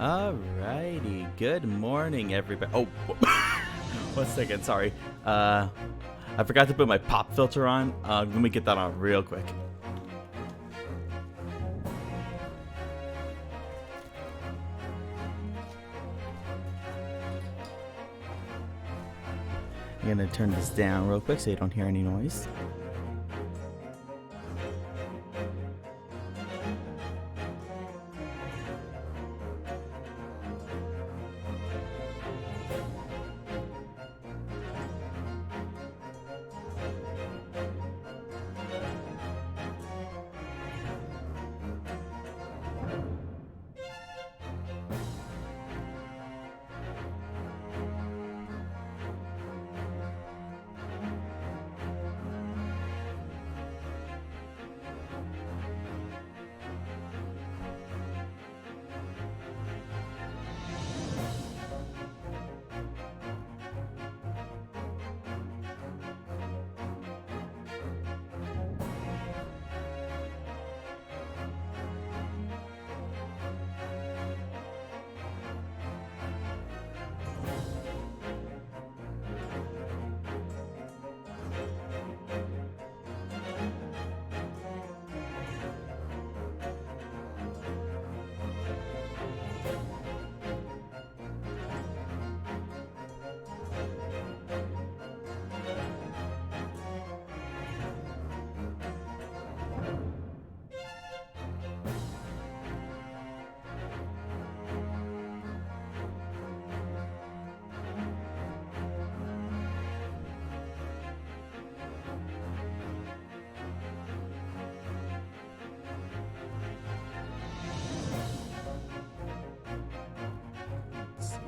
Alrighty, good morning everybody. Oh, 1 second, sorry. I forgot to put my pop filter on. Let me get that on real quick. I'm gonna turn this down real quick so you don't hear any noise.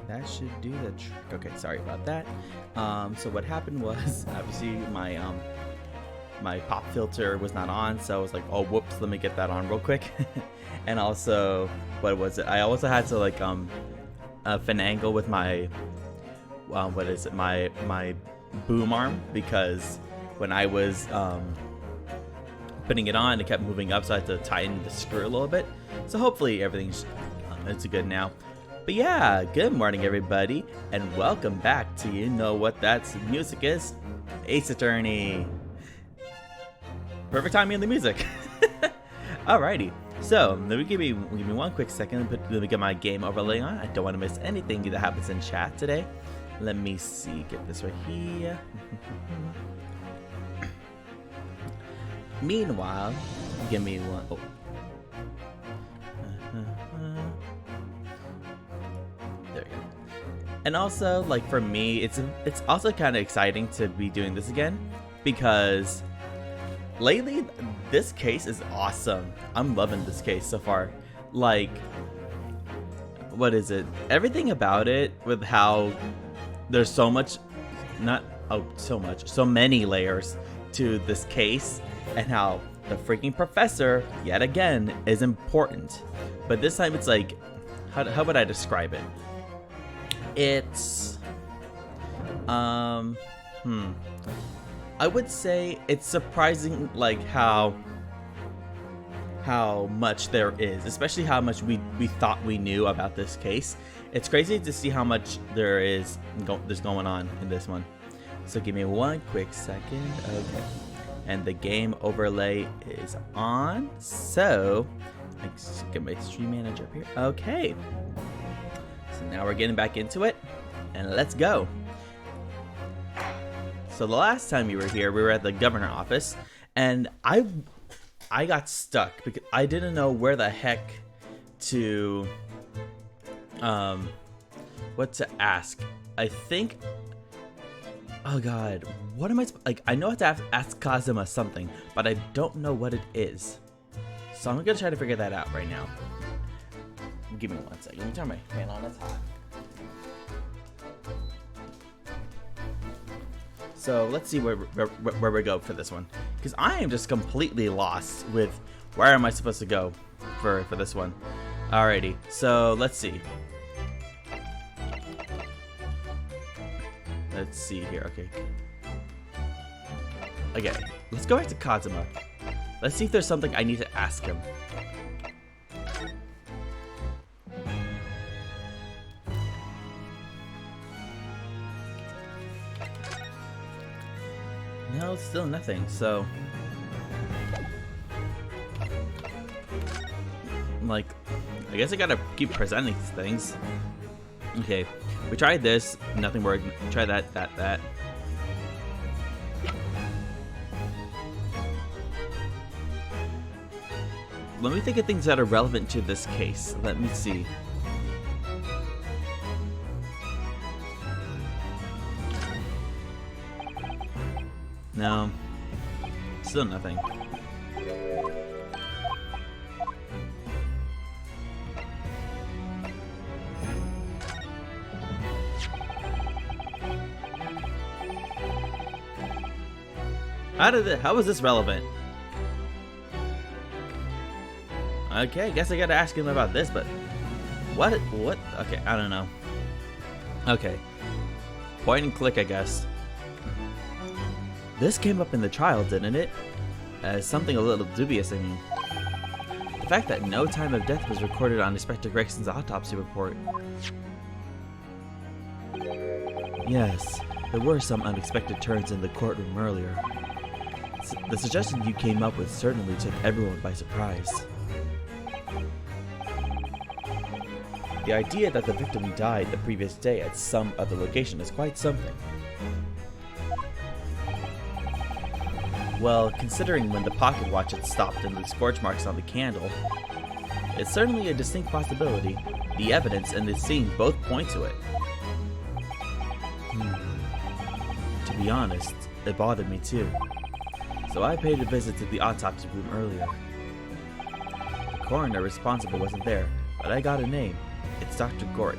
That should do the trick. Okay, sorry about that. So what happened was, obviously my pop filter was not on, so I was like, oh whoops, let me get that on real quick. And also, what was it? I also had to like finagle with my what is it? My boom arm, because when I was putting it on, it kept moving up, so I had to tighten the screw a little bit. So hopefully everything's it's good now. But yeah, good morning everybody, and welcome back to You Know What That Music Is, Ace Attorney. Perfect timing in the music. Alrighty, so let me give me 1 quick second. Let me get my game overlay on. I don't want to miss anything that happens in chat today. Let me see, get this right here. Meanwhile, give me one. Oh. There we go. And also, like for me, it's also kind of exciting to be doing this again, because lately this case is awesome. I'm loving this case so far. Like, what is it? Everything about it, with how there's so many layers to this case, and how the freaking professor yet again is important. But this time it's like, how would I describe it? It's I would say it's surprising, like how much there is, especially how much we thought we knew about this case. It's crazy to see how much there's going on in this one. So give me 1 quick second. Okay, and the game overlay is on, so let's get my stream manager up here. Okay, so now we're getting back into it, and let's go. So the last time you were here, we were at the governor office, and I got stuck because I didn't know where the heck to what to ask. I think, oh god, what am I like? I know I have to ask Kazuma something, but I don't know what it is. So I'm gonna try to figure that out right now. Give me 1 second. Let me turn my fan on. It's hot. So let's see where we go for this one, because I am just completely lost with where am I supposed to go for this one. Alrighty, so let's see. Let's see here. Okay. Okay, let's go back to Kazuma. Let's see if there's something I need to ask him. Well, still nothing, so... Like, I guess I gotta keep presenting these things. Okay, we tried this, nothing worked. Try that. Let me think of things that are relevant to this case. Let me see. No, still nothing. How is this relevant? Okay, I guess I gotta ask him about this, but what? Okay, I don't know. Okay, point and click, I guess. This came up in the trial, didn't it? As something a little dubious, I mean. The fact that no time of death was recorded on Inspector Gregson's autopsy report. Yes, there were some unexpected turns in the courtroom earlier. The suggestion you came up with certainly took everyone by surprise. The idea that the victim died the previous day at some other location is quite something. Well, considering when the pocket watch had stopped and the scorch marks on the candle, it's certainly a distinct possibility. The evidence and the scene both point to it. To be honest, it bothered me too. So I paid a visit to the autopsy room earlier. The coroner responsible wasn't there, but I got a name. It's Dr. Gort.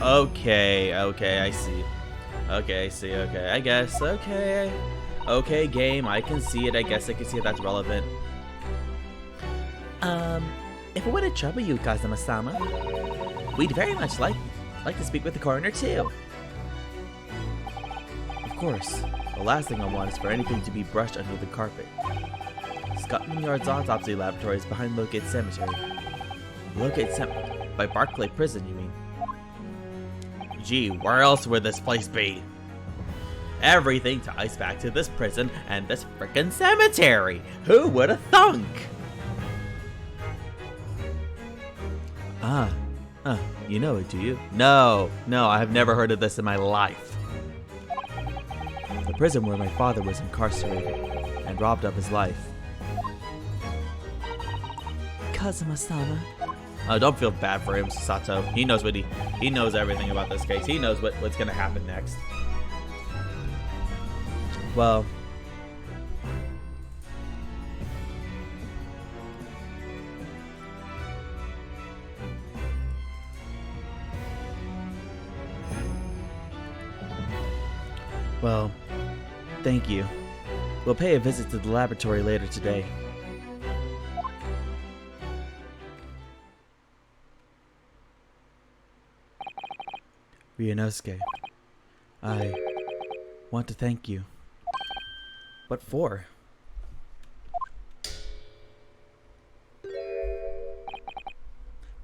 Okay, I see. Okay, I guess. Okay, game, I can see it. I guess I can see if that's relevant. If it wouldn't trouble you, Kazuma-sama, we'd very much like to speak with the coroner too. Of course. The last thing I want is for anything to be brushed under the carpet. Scotland Yard's autopsy laboratory is behind Locate Cemetery. By Barclay Prison, you mean? Gee, where else would this place be? Everything ties back to this prison and this frickin' cemetery. Who would have thunk? You know it, do you? No, I have never heard of this in my life. The prison where my father was incarcerated and robbed of his life. Kazuma-sama. Oh, don't feel bad for him, Sato. He knows he knows everything about this case. He knows what's gonna happen next. Well, thank you. We'll pay a visit to the laboratory later today. Ryunosuke, I want to thank you. What for?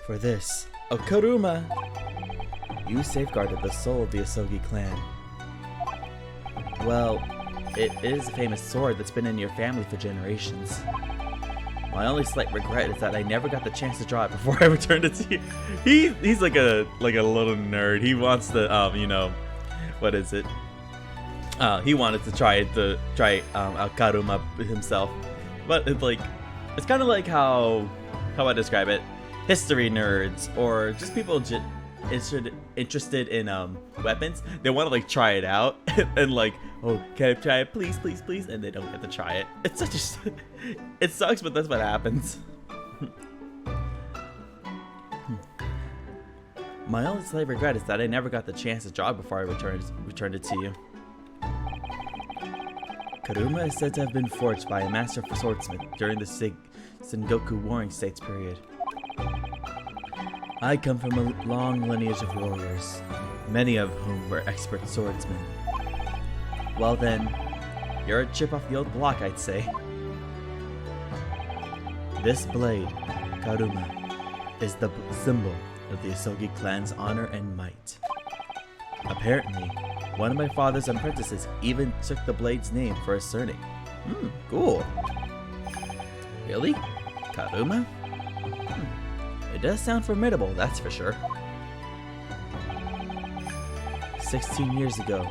For this. Okaruma! You safeguarded the soul of the Asogi clan. Well, it is a famous sword that's been in your family for generations. My only slight regret is that I never got the chance to draw it before I returned it to you. He's like a little nerd. He wants to you know, what is it? He wanted to try Okaruma himself, but it's kind of like how I describe it. History nerds or just people interested in weapons. They want to try it out and oh, can I try it, please, and they don't get to try it. It's such a it sucks, but that's what happens. My only slight regret is that I never got the chance to draw before I returned it to you. Karuma is said to have been forged by a master swordsmith during the Sengoku Warring States period. I come from a long lineage of warriors, many of whom were expert swordsmen. Well then, you're a chip off the old block, I'd say. This blade, Karuma, is the symbol of the Asogi clan's honor and might. Apparently, One of my father's apprentices even took the blade's name for his surname. Cool. Really? Karuma? It does sound formidable, that's for sure. 16 years ago,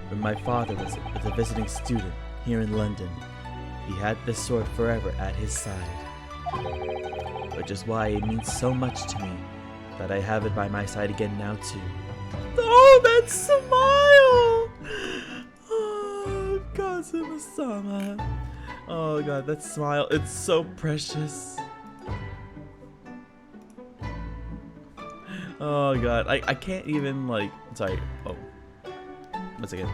when my father was a visiting student here in London, he had this sword forever at his side. Which is why it means so much to me that I have it by my side again now too. Oh, that smile! Oh, Kazuma-sama. Oh god, that smile, it's so precious. Oh god, I can't even like, sorry, oh, once again.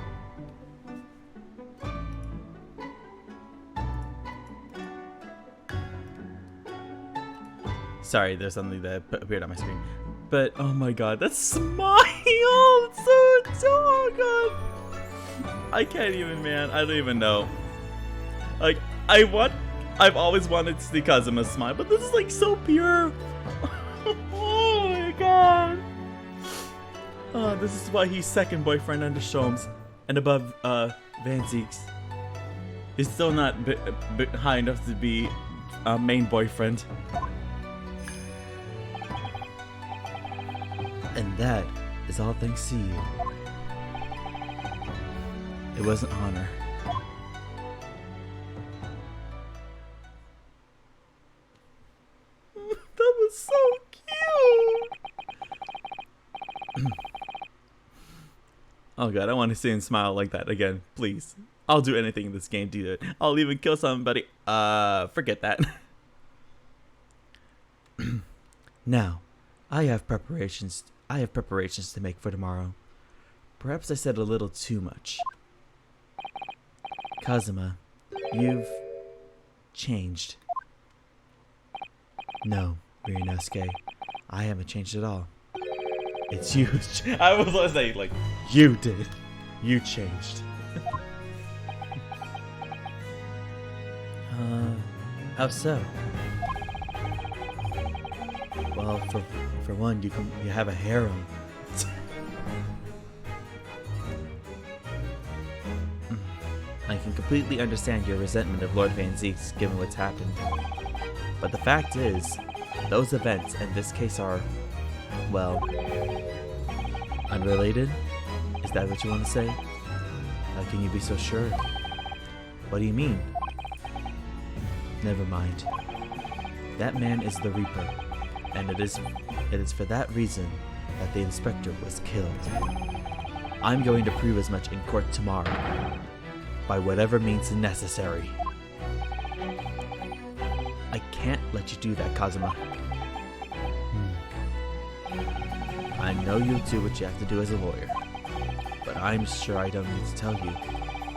Sorry, there's something that appeared on my screen. But, oh my god, that smile! It's so, oh god! I can't even, man, I don't even know. Like, I've always wanted to see Kazuma smile, but this is like so pure. Oh my god! Oh, this is why he's second boyfriend under Sholmes and above, Van Zieks. He's still not high enough to be main boyfriend. And that is all thanks to you. It was an honor. That was so cute! Oh god, I want to see him smile like that again, please. I'll do anything in this game to do it. I'll even kill somebody. Forget that. Now, I have preparations to make for tomorrow. Perhaps I said a little too much. Kazuma, you've changed. No, Ryunosuke, I haven't changed at all. It's you. I was gonna say, like, you did. You changed. How so? Well, for one, you have a harem. I can completely understand your resentment of Lord Van Zieks given what's happened. But the fact is, those events in this case are, well, unrelated? Is that what you want to say? How can you be so sure? What do you mean? Never mind. That man is the Reaper, and it is for that reason that the inspector was killed. I'm going to prove as much in court tomorrow, by whatever means necessary. I can't let you do that, Kazuma. I know you'll do what you have to do as a lawyer, but I'm sure I don't need to tell you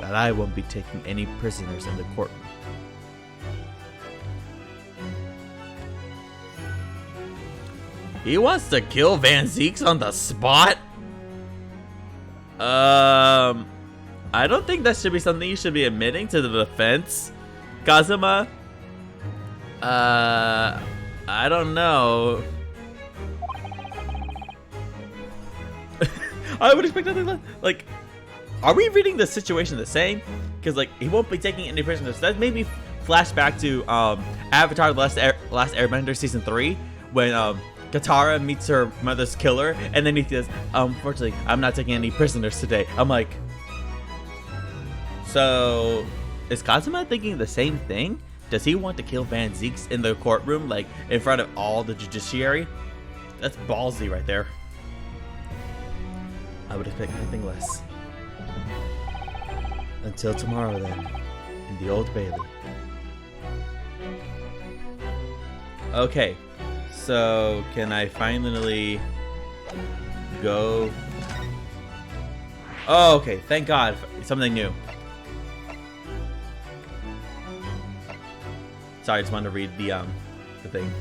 that I won't be taking any prisoners in the courtroom. He wants to kill Van Zieks on the spot? I don't think that should be something you should be admitting to the defense, Kazuma. I don't know. I would expect nothing less. Like, are we reading the situation the same? Because, like, he won't be taking any prisoners. That made me flash back to Avatar: The Last Airbender Season 3 when Katara meets her mother's killer, and then he says, "Unfortunately, I'm not taking any prisoners today." I'm like, so is Kazuma thinking the same thing? Does he want to kill Van Zieks in the courtroom, like in front of all the judiciary? That's ballsy right there. I would expect nothing less. Until tomorrow then, in the Old Bailey. Okay, so can I finally go? Oh, okay, thank God, something new. Sorry, I just wanted to read the thing.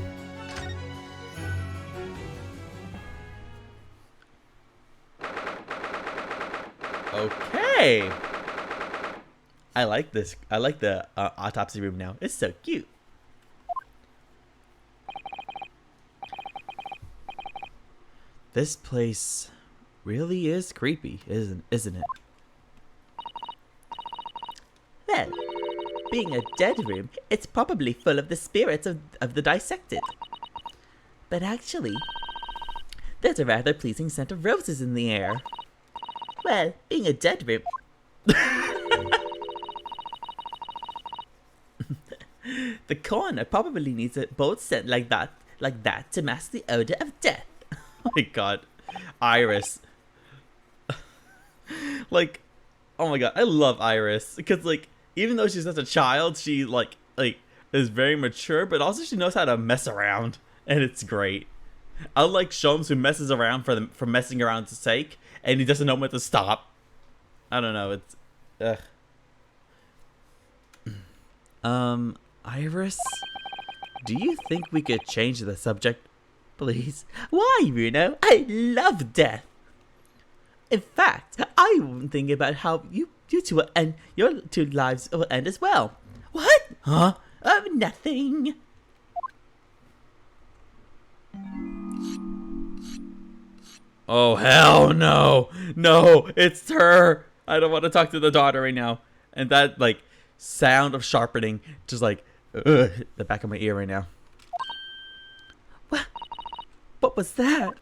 Okay. I like this. I like the autopsy room now. It's so cute. This place really is creepy, isn't it? being a dead room, it's probably full of the spirits of the dissected. But actually, there's a rather pleasing scent of roses in the air. Well, being a dead room... The coroner probably needs a bold scent like that to mask the odor of death. Oh my god. Iris. Like, oh my god, I love Iris. Because, like, even though she's just a child, she, like is very mature, but also she knows how to mess around. And it's great. Unlike Sholmes, who messes around for messing around's sake, and he doesn't know when to stop. I don't know, it's... Iris? Do you think we could change the subject, please? Why, Runo? I love death! In fact, I was thinking about how you two will end, your two lives will end as well. What? Huh? Oh, nothing. Oh, hell no. No, it's her. I don't want to talk to the daughter right now. And that, like, sound of sharpening, just like, ugh, the back of my ear right now. What was that?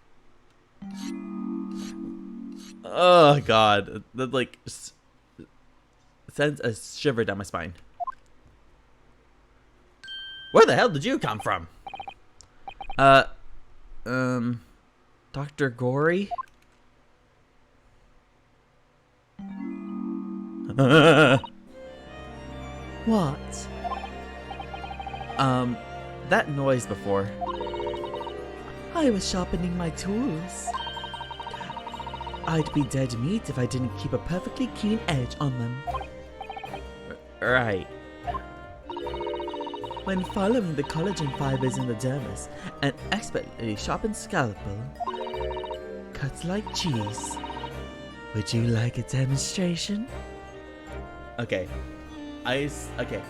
Oh, God. That, like, sends a shiver down my spine. Where the hell did you come from? Dr. Gory? What? That noise before. I was sharpening my tools. I'd be dead meat if I didn't keep a perfectly keen edge on them. Right. When following the collagen fibers in the dermis, an expertly sharpened scalpel cuts like cheese. Would you like a demonstration? Okay. Okay.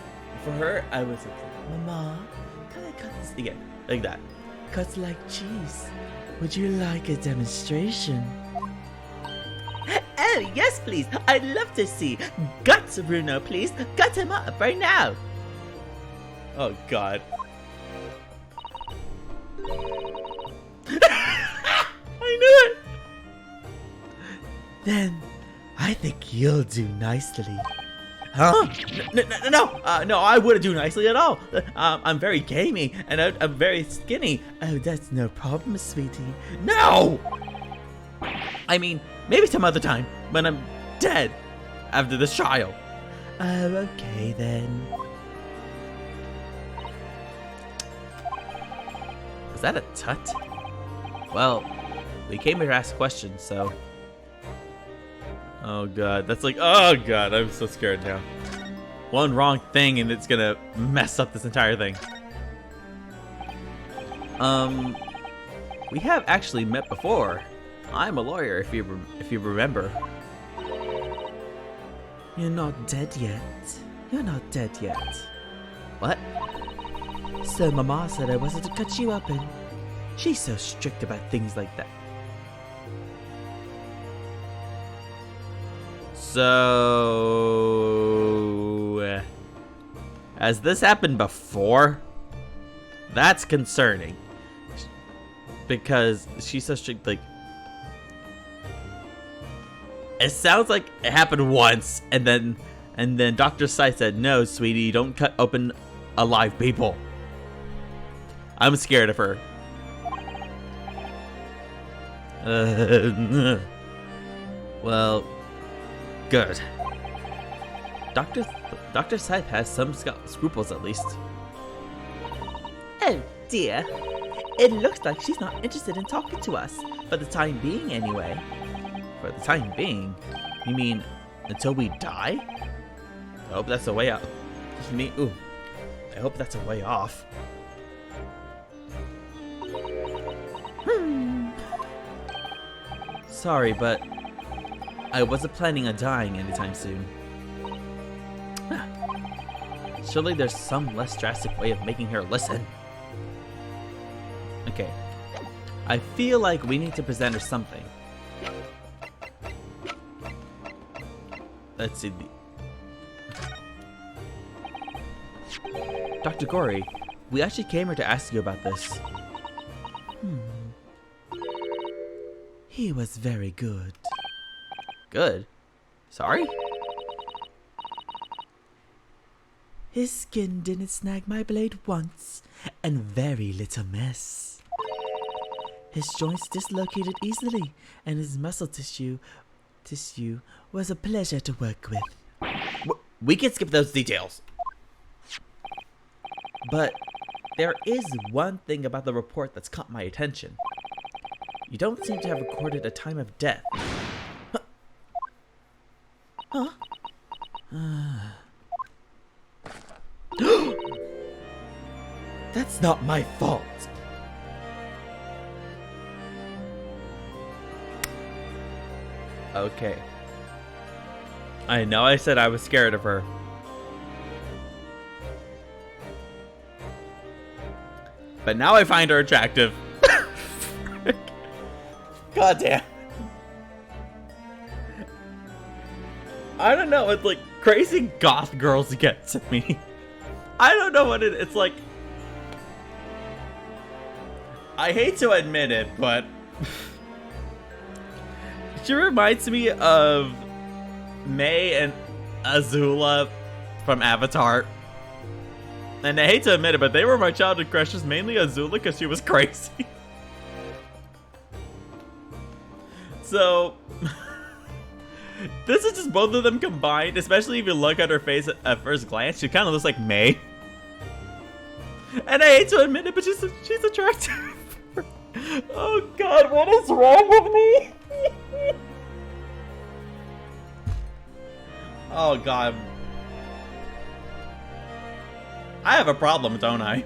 For her, I was like, Mama, can I cut this again? Like that. Cuts like cheese. Would you like a demonstration? Oh, yes, please. I'd love to see. Guts, Runo, please. Gut him up right now. Oh, God. I knew it. Then, I think you'll do nicely. Huh? No, I wouldn't do nicely at all. I'm very gamey, and I'm very skinny. Oh, that's no problem, sweetie. No! I mean, maybe some other time, when I'm dead after this trial. Oh, okay then. Was that a tut? Well, we came here to ask questions, so... Oh god, that's like... Oh god, I'm so scared now. One wrong thing and it's gonna mess up this entire thing. We have actually met before. I'm a lawyer, if you remember. You're not dead yet. You're not dead yet. What? So Mama said I wasn't to cut you open. She's so strict about things like that. So... has this happened before? That's concerning. Because she's so strict, like... It sounds like it happened once, and then Dr. Sai said, no, sweetie, you don't cut open alive people. I'm scared of her. Well, good. Dr. Scythe has some scruples at least. Oh dear. It looks like she's not interested in talking to us. For the time being, anyway. For the time being? You mean until we die? I hope that's a way out. Ooh. I hope that's a way off. Sorry, but I wasn't planning on dying anytime soon. Surely there's some less drastic way of making her listen. Okay. I feel like we need to present her something. Let's see. Dr. Gory, we actually came here to ask you about this. He was very good. Good? Sorry? His skin didn't snag my blade once, and very little mess. His joints dislocated easily, and his muscle tissue was a pleasure to work with. We can skip those details. But there is one thing about the report that's caught my attention. You don't seem to have recorded a time of death. Huh? That's not my fault. Okay. I know I said I was scared of her. But now I find her attractive. God damn. I don't know, it's like crazy goth girls get to me. I don't know what it's like. I hate to admit it, but she reminds me of May and Azula from Avatar. And I hate to admit it, but they were my childhood crushes, mainly Azula because she was crazy. So, this is just both of them combined, especially if you look at her face at first glance. She kind of looks like May. And I hate to admit it, but she's attractive. Oh god, what is wrong with me? Oh god. I have a problem, don't I?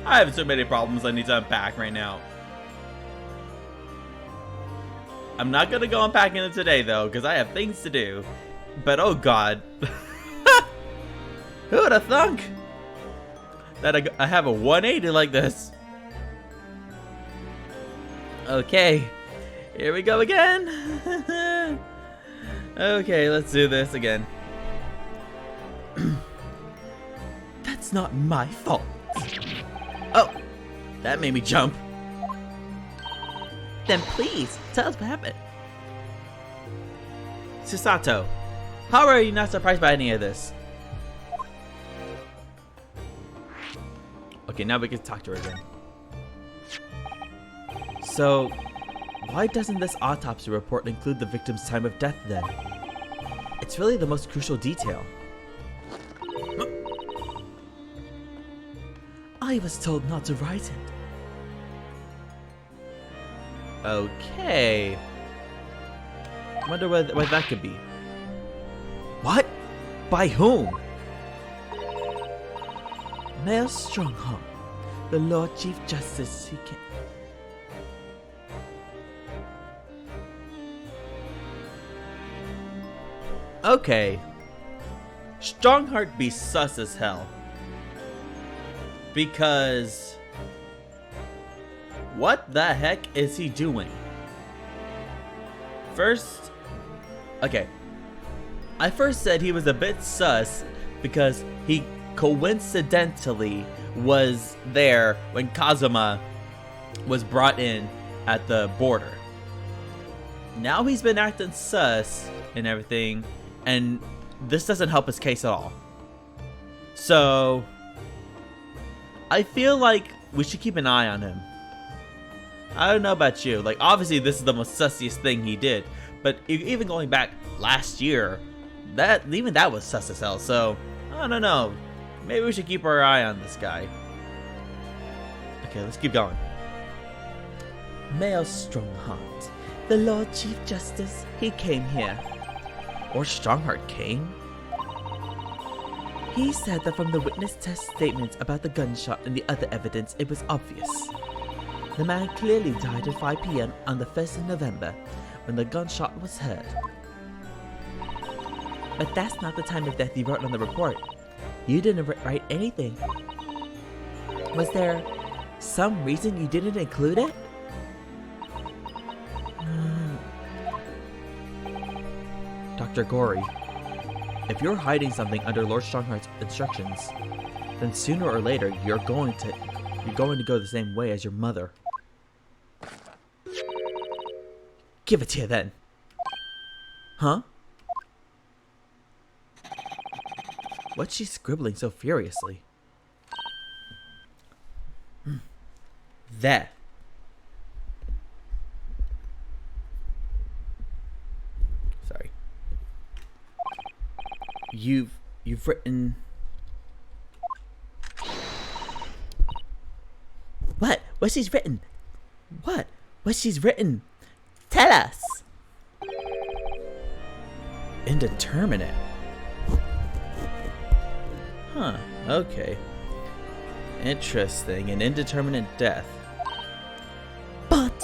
I have so many problems I need to unpack right now. I'm not gonna go unpacking it today though, because I have things to do. But oh god. Who would have thunk that I have a 180 like this? Okay, here we go again. Okay, let's do this again. That's not my fault. Oh, that made me jump. Then please, tell us what happened. Susato, how are you not surprised by any of this? Okay, now we can talk to her again. So, why doesn't this autopsy report include the victim's time of death then? It's really the most crucial detail. I was told not to write it. Okay. Wonder what that could be. What? By whom? Mayor Strongheart, the Lord Chief Justice, he can. Okay. Strongheart be sus as hell. Because what the heck is he doing? First, okay. I first said he was a bit sus because he coincidentally was there when Kazuma was brought in at the border. Now he's been acting sus and everything, and this doesn't help his case at all. So I feel like we should keep an eye on him. I don't know about you. Like, obviously this is the most sussiest thing he did, but even going back last year, even that was sus as hell. So I don't know. Maybe we should keep our eye on this guy. Okay, let's keep going. Mayor Strongheart, the Lord Chief Justice, he came here. Or Strongheart came? He said that from the witness test statements about the gunshot and the other evidence, it was obvious. The man clearly died at 5 PM on the 1st of November, when the gunshot was heard. But that's not the time of death you wrote on the report. You didn't write anything. Was there some reason you didn't include it? Dr. Gory, If you're hiding something under Lord Strongheart's instructions, then sooner or later you're going to go the same way as your mother. Give it here then. Huh? What's she scribbling so furiously? There. Sorry. You've written. What? What she's written? What? What she's written? Tell us. Indeterminate. Huh. Okay. Interesting. An indeterminate death. But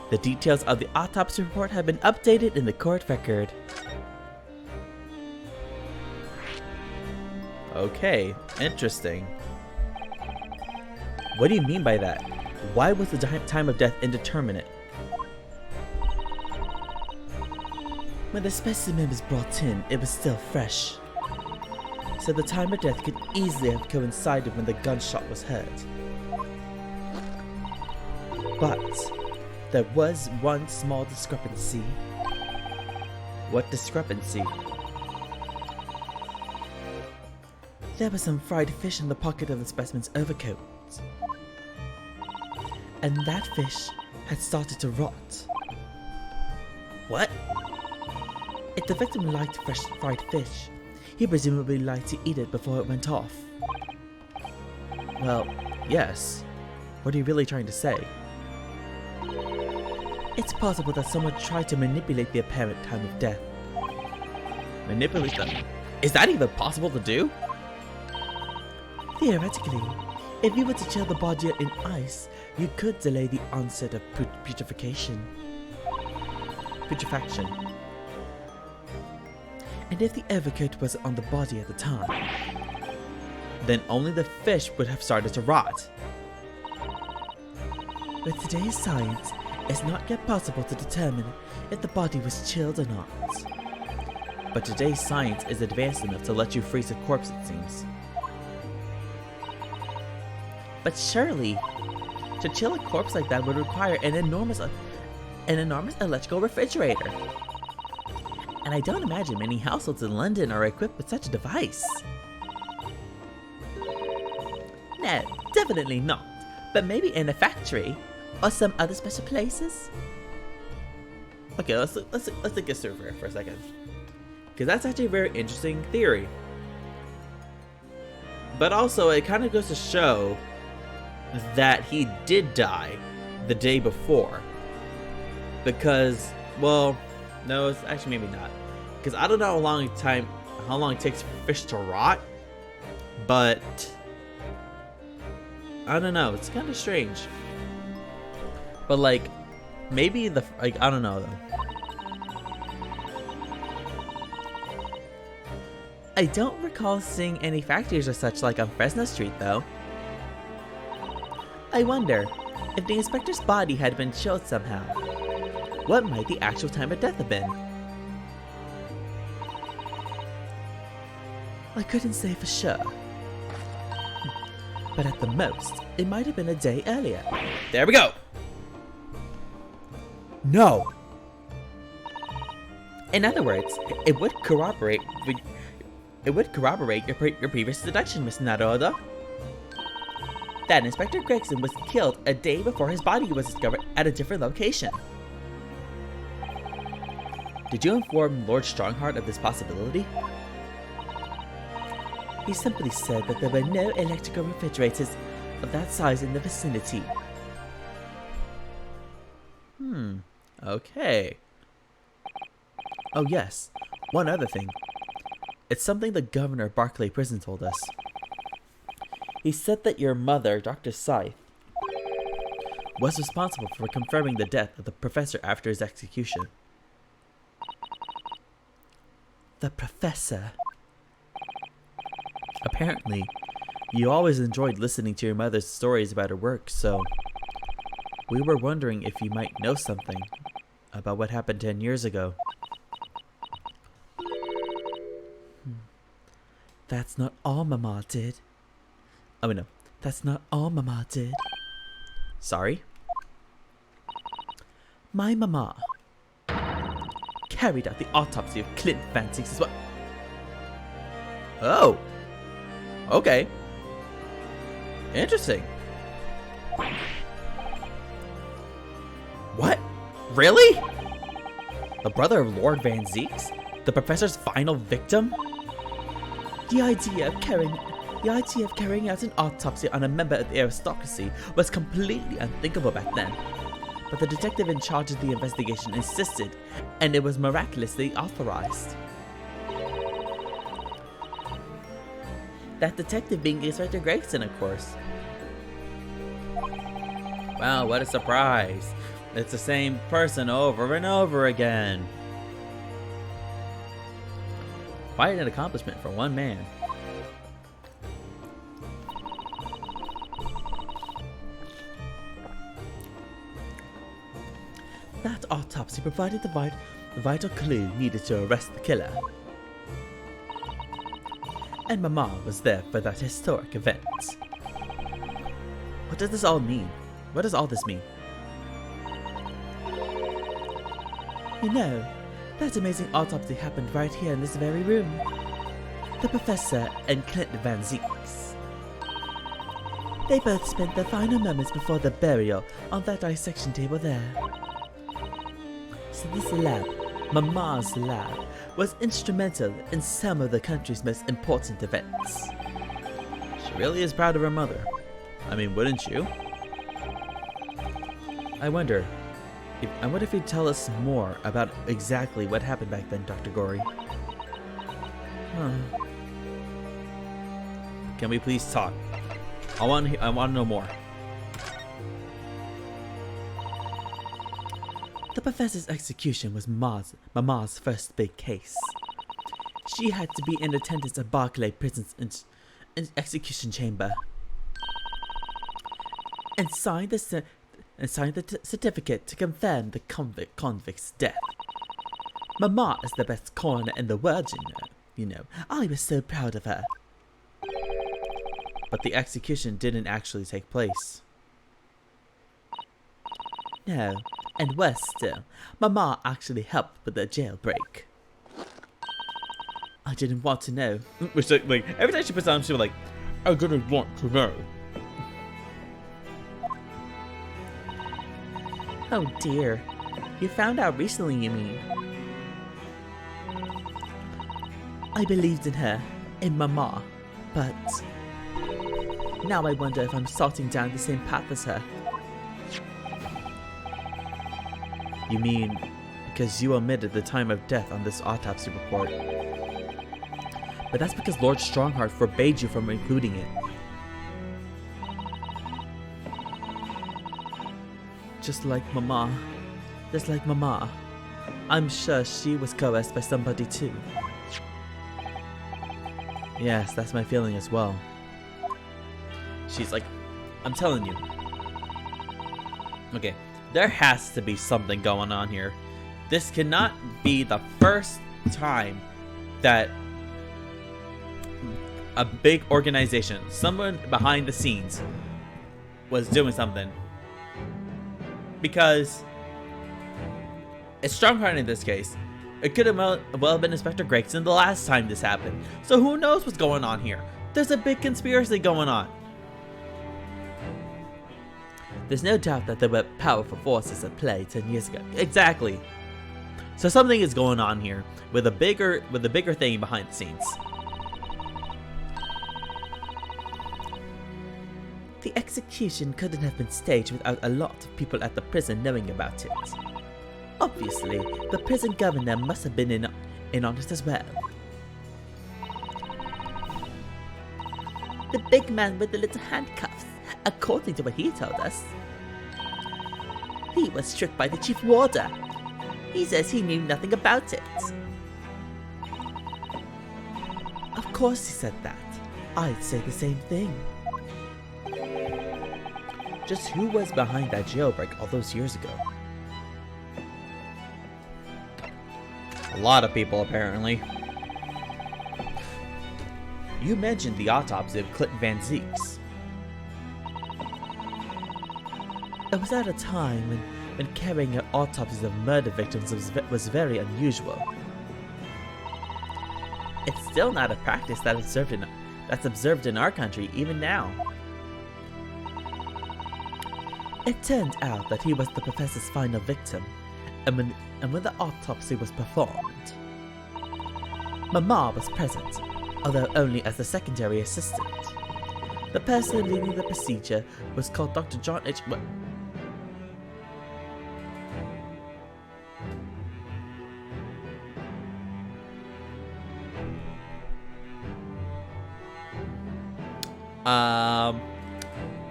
the details of the autopsy report have been updated in the court record. Okay, interesting. What do you mean by that? Why was the time of death indeterminate? When the specimen was brought in, it was still fresh. So the time of death could easily have coincided when the gunshot was heard. But there was one small discrepancy. What discrepancy? There was some fried fish in the pocket of the specimen's overcoat. And that fish had started to rot. What? If the victim liked fresh fried fish, he presumably liked to eat it before it went off. Well, yes. What are you really trying to say? It's possible that someone tried to manipulate the apparent time of death. Manipulate them? Is that even possible to do? Theoretically, if you were to chill the body in ice, you could delay the onset of putrefaction. And if the overcoat was on the body at the time, then only the fish would have started to rot. With today's science, it's not yet possible to determine if the body was chilled or not. But today's science is advanced enough to let you freeze a corpse, it seems. But surely, to chill a corpse like that would require an enormous electrical refrigerator. And I don't imagine many households in London are equipped with such a device. No, definitely not. But maybe in a factory or some other special places. Okay, let's think this through for a second, because that's actually a very interesting theory. But also, it kind of goes to show that he did die the day before. Because, well, no, it's actually maybe not. Because I don't know how long it takes for fish to rot. But I don't know. It's kind of strange. But like, maybe I don't know though. I don't recall seeing any factories or such like on Fresno Street though. I wonder if the inspector's body had been chilled somehow. What might the actual time of death have been? I couldn't say for sure. But at the most, it might have been a day earlier. There we go! No! In other words, it would corroborate your previous deduction, Miss Naruto. That Inspector Gregson was killed a day before his body was discovered at a different location. Did you inform Lord Strongheart of this possibility? He simply said that there were no electrical refrigerators of that size in the vicinity. Okay. Oh yes, one other thing. It's something the governor of Barclay Prison told us. He said that your mother, Dr. Scythe, was responsible for confirming the death of the professor after his execution. The professor? Apparently, you always enjoyed listening to your mother's stories about her work, so we were wondering if you might know something about what happened 10 years ago. That's not all Mama did. Oh no, that's not all Mama did. Sorry? My Mama carried out the autopsy of Clint Van Zieks as well. Oh! Okay. Interesting. What? Really? The brother of Lord Van Zieks? The professor's final victim? The idea of carrying out an autopsy on a member of the aristocracy was completely unthinkable back then. But the detective in charge of the investigation insisted, and it was miraculously authorized. That detective being Inspector Gregson, of course. Wow, what a surprise. It's the same person over and over again. Quite an accomplishment for one man. That autopsy provided the vital clue needed to arrest the killer. And Mama was there for that historic event. What does this all mean? What does all this mean? You know, that amazing autopsy happened right here in this very room. The professor and Clint Van Zieks. They both spent their final moments before their burial on that dissection table there. So this lab, Mama's lab, was instrumental in some of the country's most important events. She really is proud of her mother. I mean, wouldn't you? I wonder if you'd tell us more about exactly what happened back then, Dr. Gory. Can we please talk? I want to know more. The professor's execution was Mama's first big case. She had to be in attendance at Barclay Prison's execution chamber and signed the certificate to confirm the convict's death. Mama is the best coroner in the world, you know. I was so proud of her. But the execution didn't actually take place. No, and worse still, Mama actually helped with the jailbreak. I didn't want to know. Which, like, every time she puts on, she was like, I didn't want to know. Oh dear. You found out recently, you mean? I believed in her, in Mama, but now I wonder if I'm starting down the same path as her. You mean because you omitted the time of death on this autopsy report? But that's because Lord Strongheart forbade you from including it. Just like Mama, I'm sure she was coerced by somebody too. Yes, that's my feeling as well. She's like, I'm telling you. Okay, there has to be something going on here. This cannot be the first time that a big organization, someone behind the scenes, was doing something. Because it's Strongheart in this case. It could have well been Inspector Gregson the last time this happened. So who knows what's going on here? There's a big conspiracy going on. There's no doubt that there were powerful forces at play 10 years ago. Exactly. So something is going on here with a bigger thing behind the scenes. The execution couldn't have been staged without a lot of people at the prison knowing about it. Obviously, the prison governor must have been in on it as well. The big man with the little handcuffs, according to what he told us. He was struck by the chief warder. He says he knew nothing about it. Of course he said that. I'd say the same thing. Just who was behind that jailbreak all those years ago? A lot of people, apparently. You mentioned the autopsy of Clinton Van Zeeks. It was at a time when carrying out autopsies of murder victims was very unusual. It's still not a practice that's observed in our country even now. It turned out that he was the professor's final victim, and when the autopsy was performed, Mama was present, although only as the secondary assistant. The person leading the procedure was called Dr. John H.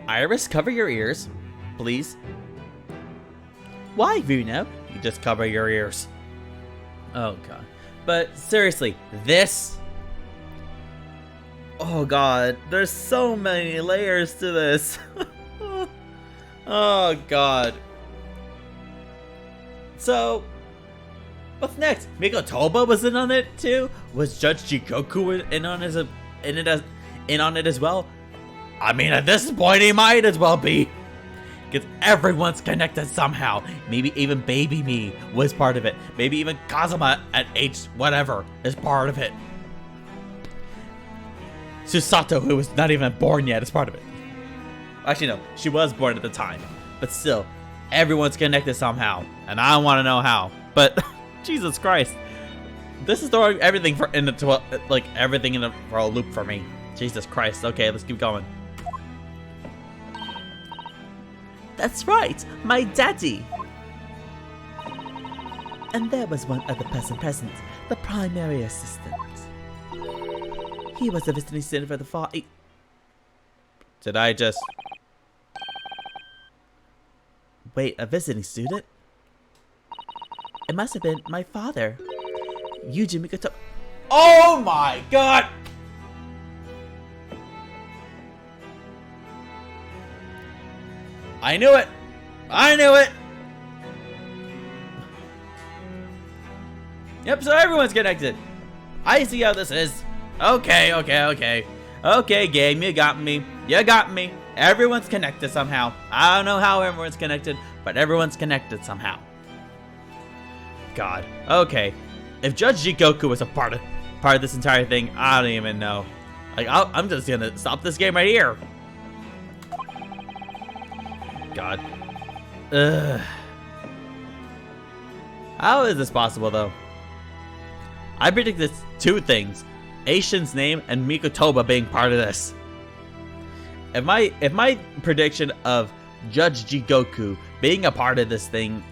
Iris, cover your ears, please. Why, Vuno? You just cover your ears. Oh, God. But seriously, this... Oh, God. There's so many layers to this. Oh, God. So, what's next? Mikotoba was in on it, too? Was Judge Jigoku in on it as well? I mean, at this point, he might as well be. Because everyone's connected somehow. Maybe even Baby Me was part of it. Maybe even Kazuma at age whatever is part of it. Susato, who was not even born yet, is part of it. Actually, no. She was born at the time. But still, everyone's connected somehow. And I want to know how. But, Jesus Christ. This is throwing everything for a loop for me. Jesus Christ. Okay, let's keep going. That's right, my daddy. And there was one other person present, the primary assistant. He was a visiting student for the Far East. Did I just... Wait, a visiting student? It must have been my father, Yuji Mikotoba. Oh my God! I knew it! I knew it! Yep, so everyone's connected. I see how this is. Okay. Okay, game, you got me. You got me. Everyone's connected somehow. I don't know how everyone's connected, but everyone's connected somehow. God. Okay. If Judge Jigoku was a part of this entire thing, I don't even know. Like, I'm just gonna stop this game right here. God. Ugh. How is this possible, though? I predicted two things. Aishin's name and Mikotoba being part of this. If my prediction of Judge Jigoku being a part of this thing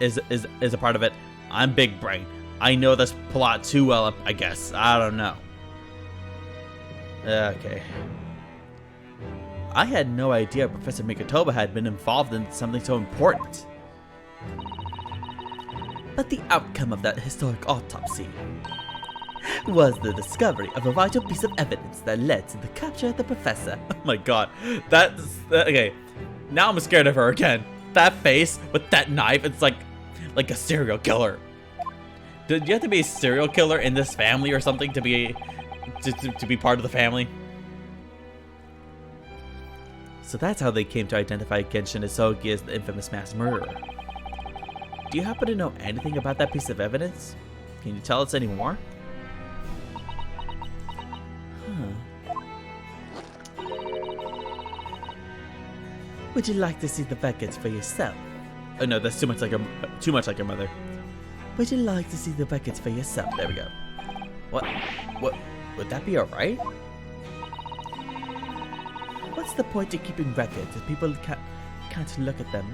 is a part of it, I'm big brain. I know this plot too well, I guess. I don't know. Okay. I had no idea Professor Mikotoba had been involved in something so important. But the outcome of that historic autopsy was the discovery of a vital piece of evidence that led to the capture of the professor. Oh my God. That's... okay. Now I'm scared of her again. That face with that knife, it's like a serial killer. Did you have to be a serial killer in this family or something to be part of the family? So that's how they came to identify Genshin Isogi as the infamous mass murderer. Do you happen to know anything about that piece of evidence? Can you tell us any more? Would you like to see the records for yourself? Oh no, that's too much like your mother. Would you like to see the records for yourself? There we go. What? Would that be alright? What's the point of keeping records if people can't look at them?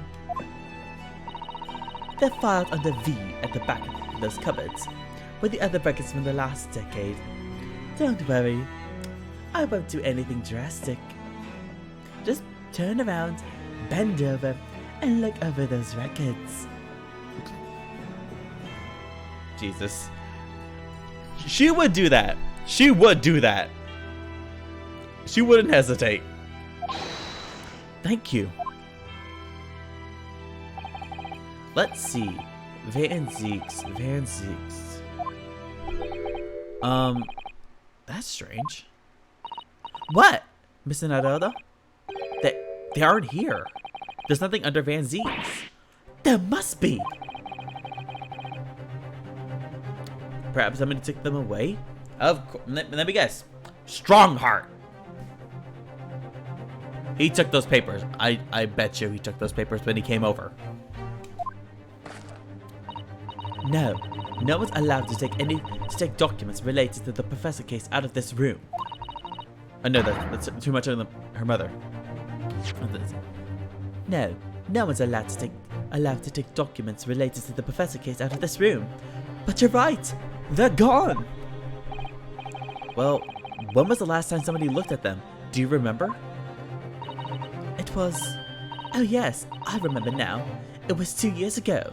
They're filed under V at the back of those cupboards, with the other records from the last decade. Don't worry, I won't do anything drastic. Just turn around, bend over, and look over those records. Jesus. She would do that. She would do that. She wouldn't hesitate. Thank you. Let's see. Van Zeeks. That's strange. What? Mr. Naroda? They aren't here. There's nothing under Van Z's. There must be. Perhaps somebody took them away? Of course. Let me guess. Strongheart. He took those papers. I bet you he took those papers when he came over. No. No one's allowed to take documents related to the professor case out of this room. Oh no, that's too much on her mother. No. No one's allowed to take documents related to the professor case out of this room. But you're right. They're gone. Well, when was the last time somebody looked at them? Do you remember? It was... Oh yes, I remember now. It was 2 years ago.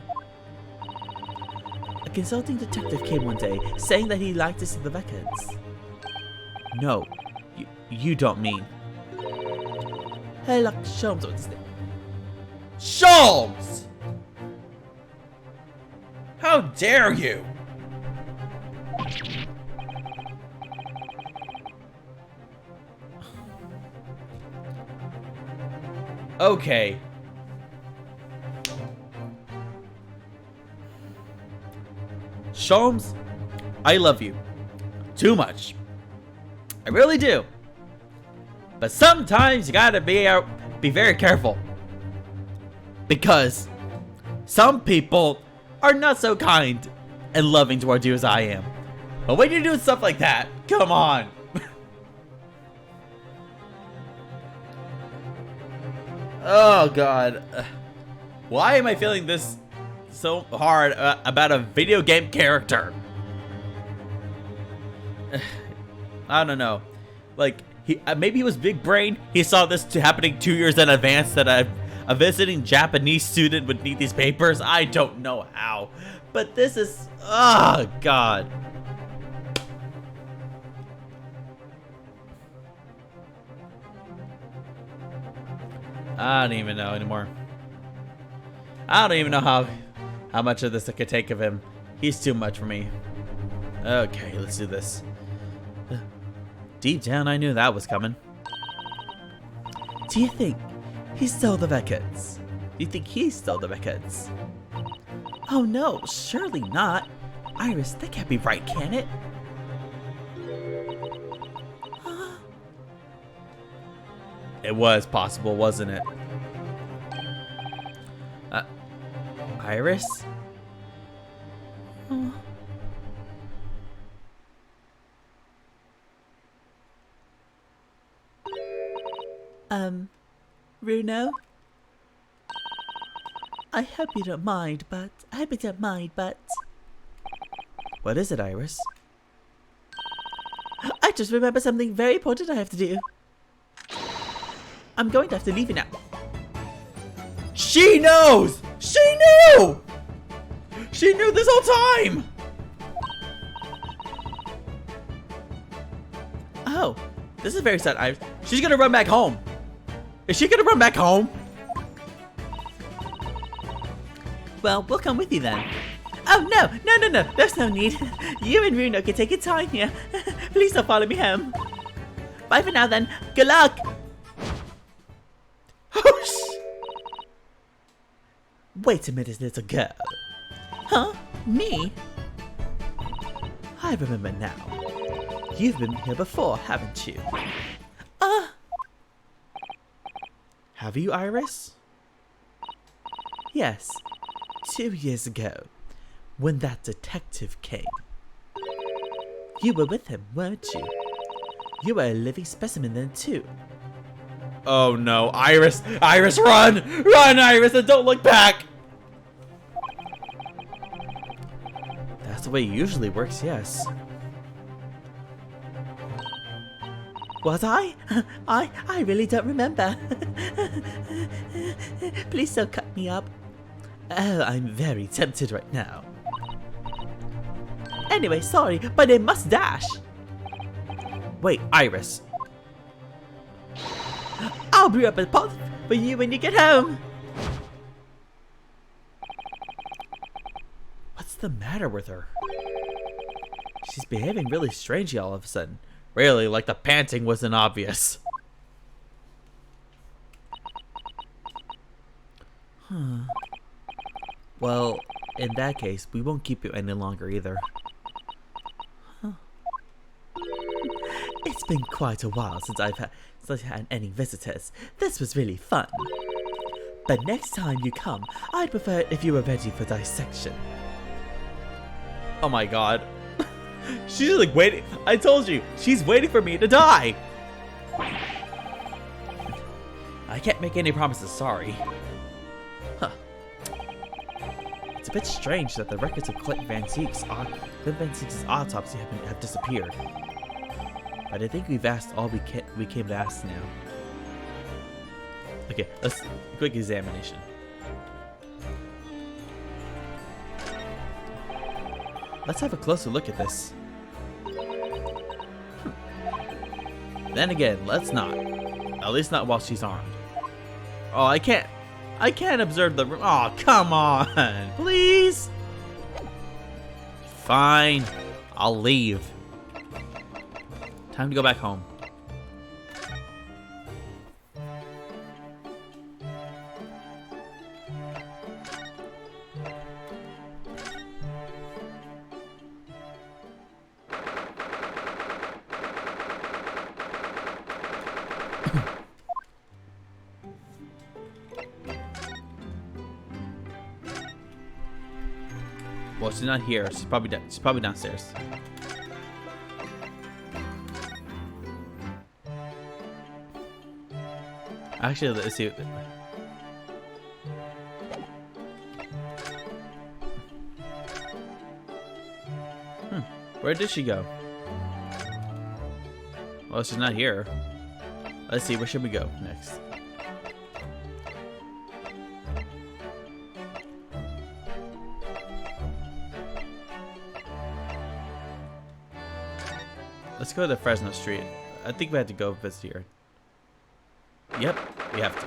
A consulting detective came one day, saying that he'd like to see the records. No, you don't mean... Herlock Sholmes, what's his name? Sholmes! How dare you! Okay. Sholmes, I love you. Too much. I really do. But sometimes you gotta be very careful. Because some people are not so kind and loving towards you as I am. But when you're doing stuff like that, come on. Oh god. Why am I feeling this so hard about a video game character? I don't know. Like, maybe he was big brain. He saw this happening 2 years in advance that a visiting Japanese student would need these papers. I don't know how. But this is... Oh god. I don't even know anymore. I don't even know how much of this I could take of him. He's too much for me. Okay, let's do this. Deep down, I knew that was coming. Do you think he stole the records? Do you think he stole the records? Oh no, surely not. Iris, that can't be right, can it? It was possible, wasn't it? Iris? Runo? I hope you don't mind, but... What is it, Iris? I just remembered something very important I have to do. I'm going to have to leave you now. She knows! She knew! She knew this whole time! Oh, this is very sad. Iris. She's gonna run back home. Is she gonna run back home? Well, we'll come with you then. Oh, no. There's no need. You and Runo can take your time here. Please don't follow me home. Bye for now then. Good luck. Wait a minute, little girl. Huh? Me? I remember now. You've been here before, haven't you? Have you, Iris? Yes. 2 years ago, when that detective came. You were with him, weren't you? You were a living specimen then too. Oh no, Iris! Iris, run! Run, Iris, and don't look back! That's the way it usually works, yes. Was I? I really don't remember. Please don't cut me up. Oh, I'm very tempted right now. Anyway, sorry, but I must dash. Wait, Iris. I'll brew up a pot for you when you get home. What's the matter with her? She's behaving really strangely all of a sudden. Really, like the panting wasn't obvious. Huh. Well, in that case, we won't keep you any longer either. Huh. It's been quite a while since I've had any visitors. This was really fun. But next time you come, I'd prefer it if you were ready for dissection. Oh my god. She's like waiting. I told you, she's waiting for me to die. I can't make any promises, sorry. Huh. It's a bit strange that the records of Clint Van Ziek's autopsy have disappeared. But I think we've asked all we came to ask now. Okay, let's quick examination. Let's have a closer look at this. Then again, let's not. At least not while she's armed. Oh, I can't observe the room. Oh, come on, please. Fine, I'll leave. Time to go back home. Well, she's not here. She's probably downstairs. Actually, let's see. Where did she go? Well, she's not here. Let's see. Where should we go next? Let's go to Fresno Street. I think we had to go visit here. Yep, we have to.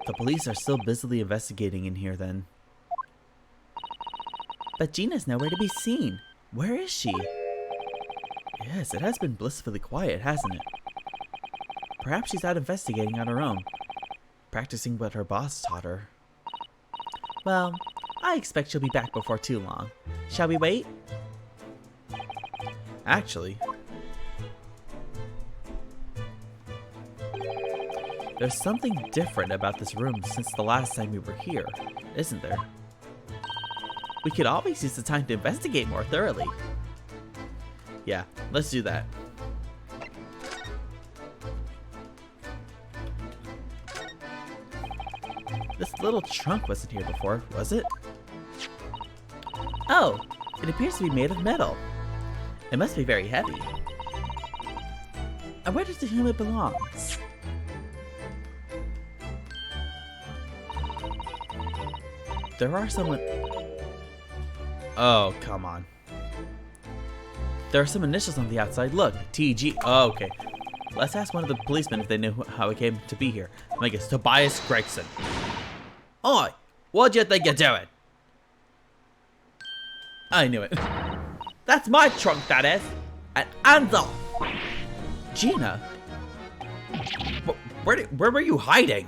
The police are still busily investigating in here then. But Gina's nowhere to be seen. Where is she? Yes, it has been blissfully quiet, hasn't it? Perhaps she's out investigating on her own. Practicing what her boss taught her. Well, I expect she'll be back before too long. Shall we wait? Actually, there's something different about this room since the last time we were here, isn't there? We could always use the time to investigate more thoroughly. Yeah, let's do that. This little trunk wasn't here before, was it? Oh, it appears to be made of metal. It must be very heavy. And where does the helmet belong? There are some... Oh, come on. There are some initials on the outside. Look, TG. Oh, okay. Let's ask one of the policemen if they knew how it came to be here. I guess Tobias Gregson. Oi! What do you think you're doing? I knew it. That's my trunk, that is. And hands off. Gina? Where were you hiding?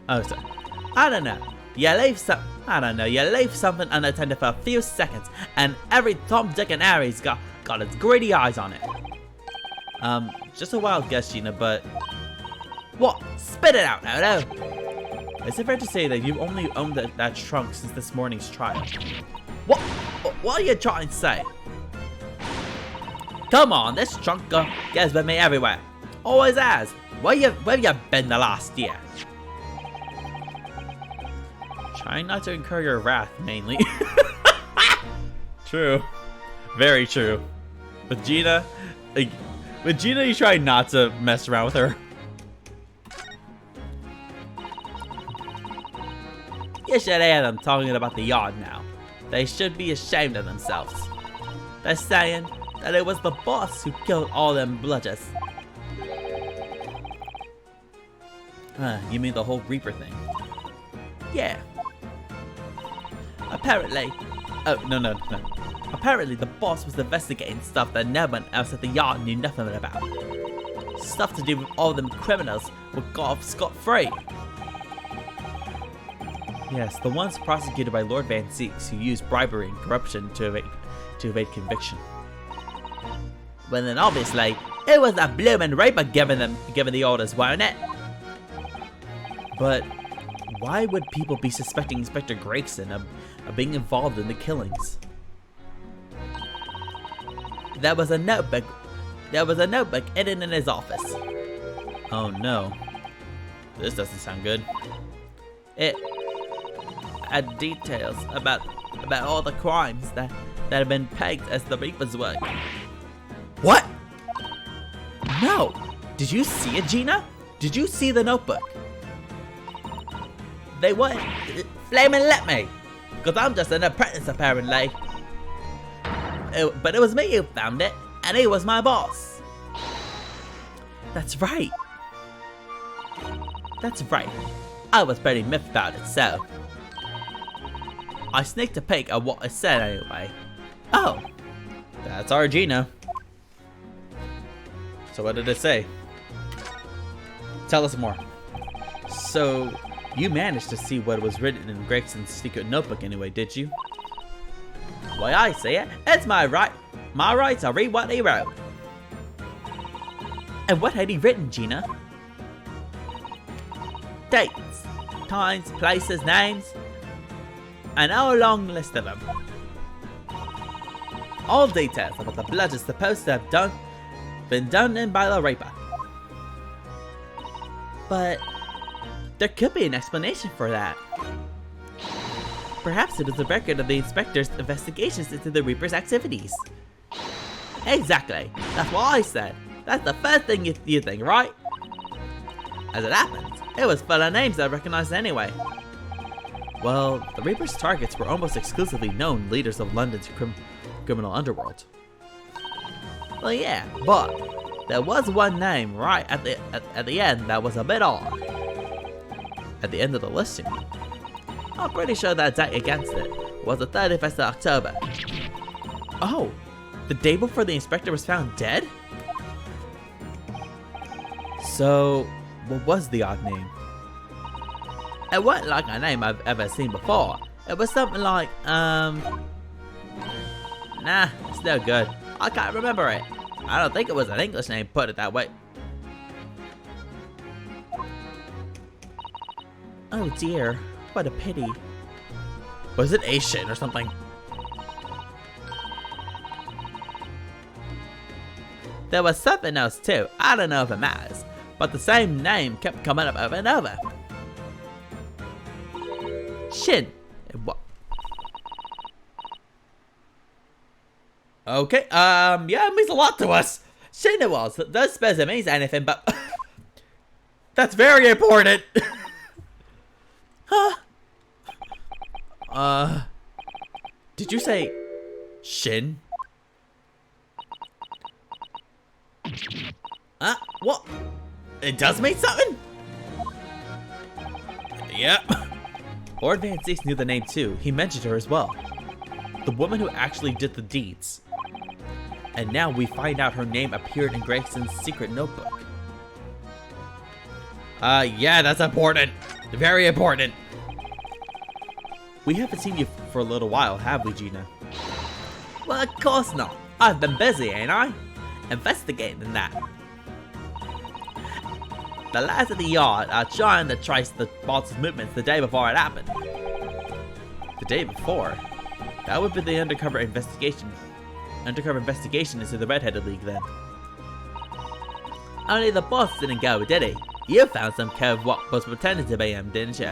Oh, sorry. I don't know. You leave something unattended for a few seconds, and every Tom, Dick, and Harry's got its greedy eyes on it. Just a wild guess, Gina, but... What? Spit it out, no. Is it fair to say that you've only owned that trunk since this morning's trial? What are you trying to say? Come on, this trunk goes with me everywhere. Always has. Where have you been the last year? Trying not to incur your wrath, mainly. True. Very true. With Gina, you try not to mess around with her. You should hear them talking about the yard now. They should be ashamed of themselves. They're saying that it was the boss who killed all them bludgers. You mean the whole Reaper thing? Yeah. Apparently. Oh, no. Apparently the boss was investigating stuff that no one else at the yard knew nothing about. Stuff to do with all them criminals who got off scot-free. Yes, the ones prosecuted by Lord Van Zeeks who used bribery and corruption to evade conviction. Well then obviously, it was that bloomin' Reaper giving the orders, wasn't it? But why would people be suspecting Inspector Gregson of being involved in the killings? There was a notebook hidden in his office. Oh no. This doesn't sound good. It had details about all the crimes that had been pegged as the Reaper's work. What? No! Did you see it, Gina? Did you see the notebook? They wouldn't flaming let me, because I'm just an apprentice apparently. But it was me who found it, and he was my boss. That's right. That's right. I was pretty miffed about it, so I sneaked a peek at what it said anyway. Oh, that's our Gina. So what did it say? Tell us more. So, you managed to see what was written in Gregson's secret notebook anyway, did you? Why, I see it. It's my right. My right to read what he wrote. And what had he written, Gina? Dates, times, places, names, and a whole long list of them. All details about the blood is supposed to have been done in by the Reaper. But there could be an explanation for that. Perhaps it was a record of the inspector's investigations into the Reaper's activities. Exactly. That's what I said. That's the first thing you think, right? As it happens, it was full of names I recognized anyway. Well, the Reaper's targets were almost exclusively known leaders of London's criminal underworld. Well, yeah, but there was one name right at the end that was a bit odd. At the end of the list, you mean? I'm pretty sure that date against it was the 31st of October. Oh, the day before the inspector was found dead? So, what was the odd name? It wasn't like a name I've ever seen before. It was something like, nah, it's no good. I can't remember it. I don't think it was an English name, put it that way. Oh dear, what a pity. Was it Asian or something? There was something else too, I don't know if it matters, but the same name kept coming up over and over. Shin. What? Okay, yeah, it means a lot to us. Shin it was. Don't suppose it means anything, but that's very important. Huh? Did you say Shin? What? It does mean something? Yep. Lord Van Zeeks knew the name too. He mentioned her as well. The woman who actually did the deeds. And now we find out her name appeared in Gregson's secret notebook. Yeah, that's important. Very important. We haven't seen you for a little while, have we, Gina? Well, of course not. I've been busy, ain't I? Investigating that. The lads at the yard are trying to trace the boss's movements the day before it happened. The day before? That would be the undercover investigation. Undercover investigation into the Red-Headed League, then. Only the boss didn't go, did he? You found some cove what was pretending to be him, didn't you?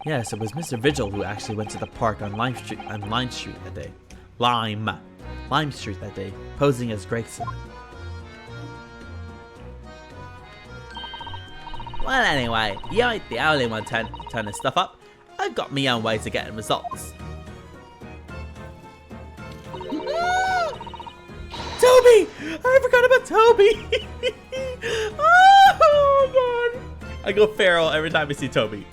Yes, it was Mr. Vigil who actually went to the park on Lime Street that day. Lime Street that day, posing as Gregson. Well, anyway, you ain't the only one turning stuff up. I've got my own ways of getting results. Toby! I forgot about Toby! Oh, God. I go feral every time I see Toby.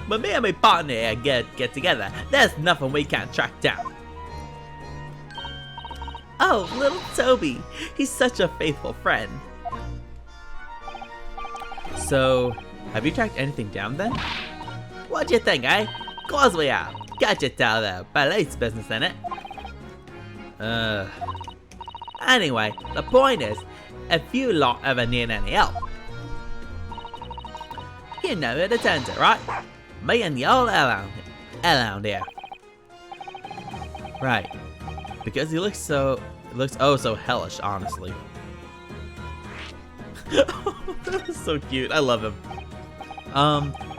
When me and my partner here get together, there's nothing we can't track down. Oh, little Toby. He's such a faithful friend. So, have you tracked anything down then? What do you think, eh? Course we have. Can't you tell the police business in it? Anyway, the point is, if you lot ever need any help, you know who to turn to, right? Me and the old around here. Right. Because he looks so hellish, honestly. That was so cute. I love him.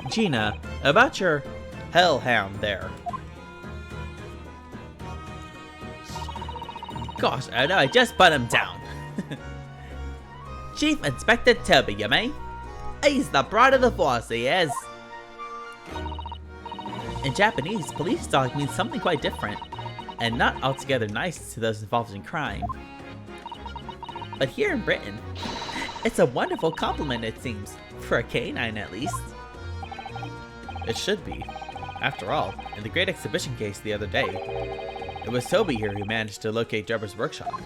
Gina, about your hellhound there. Gosh, I know, I just put him down. Chief Inspector Toby, you mean? He's the pride of the force, he is. In Japanese, police dog means something quite different, and not altogether nice to those involved in crime. But here in Britain, it's a wonderful compliment, it seems, for a canine at least. It should be. After all, in the great exhibition case the other day, it was Toby here who managed to locate Jabber's workshop.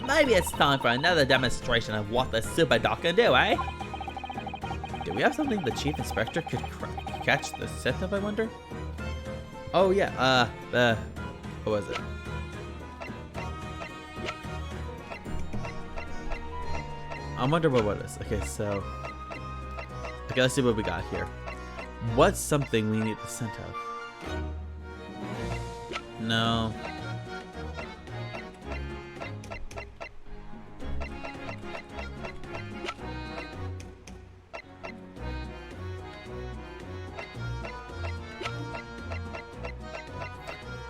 Maybe it's time for another demonstration of what the super dog can do, eh? Do we have something the Chief Inspector could catch the scent of, I wonder? Oh yeah, what was it? I wonder what it is. Okay, so... Okay, let's see what we got here. What's something we need the scent of? No.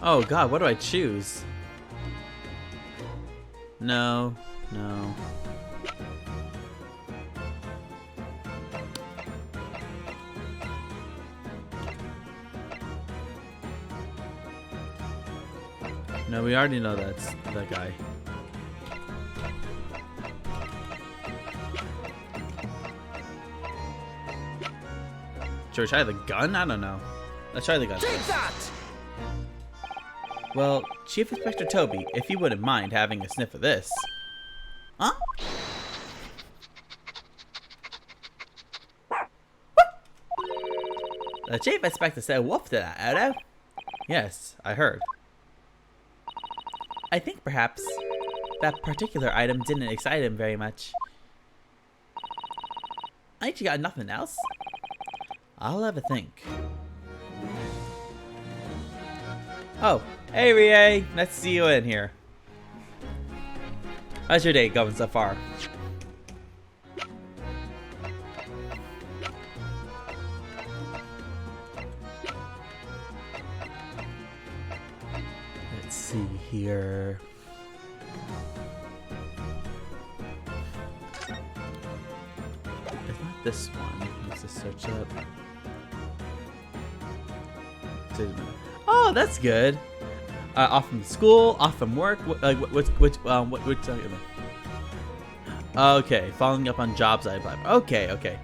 Oh God, what do I choose? No, no. No, we already know that's that guy. Should we try the gun? I don't know. Let's try the gun. Take that! Well, Chief Inspector Toby, if you wouldn't mind having a sniff of this. Huh? The Chief Inspector said woof to that, Odo. Yes, I heard. I think perhaps that particular item didn't excite him very much. Ain't you got nothing else? I'll have a think. Oh, hey Rie, nice to see you in here. How's your day going so far? Let's see here. It's not this one. Let's just search up. Oh, that's good. Off from school, off from work. Okay, following up on jobs I applied for. Okay.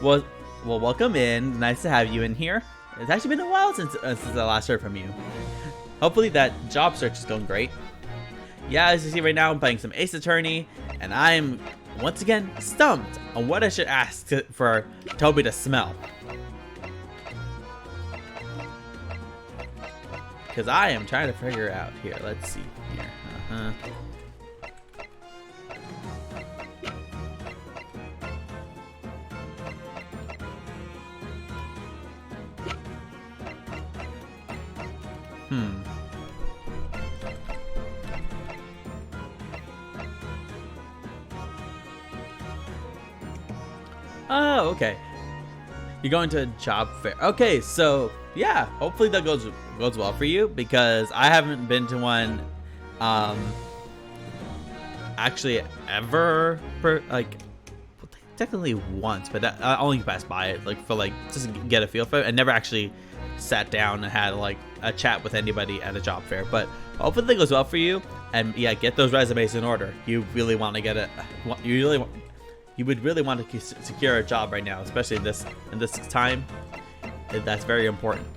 Well, welcome in. Nice to have you in here. It's actually been a while since I last heard from you. Hopefully that job search is going great. Yeah, as you see right now, I'm playing some Ace Attorney, and I'm once again stumped on what I should ask for Toby to smell. Because I am trying to figure out here. Let's see here. Oh, okay. You're going to a job fair. Okay, so yeah, hopefully that goes well for you, because I haven't been to one actually ever, technically once, but I only passed by it like for just to get a feel for it, and never actually sat down and had like a chat with anybody at a job fair. But hopefully it goes well for you. And yeah, get those resumes in order. You really want to get it. You would really want to secure a job right now, especially in this time. That's very important.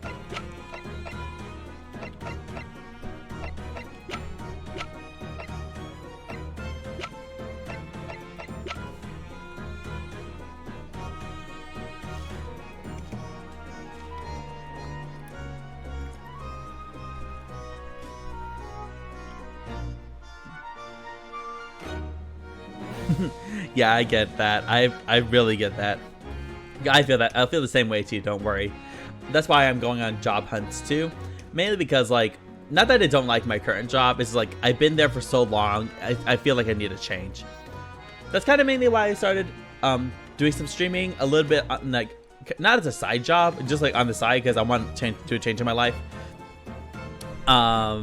Yeah, I get that. I really get that. I feel that. I feel the same way too. Don't worry. That's why I'm going on job hunts too. Mainly because like, not that I don't like my current job. It's like I've been there for so long. I feel like I need a change. That's kind of mainly why I started doing some streaming a little bit, like not as a side job, just like on the side because I want to do a change in my life. I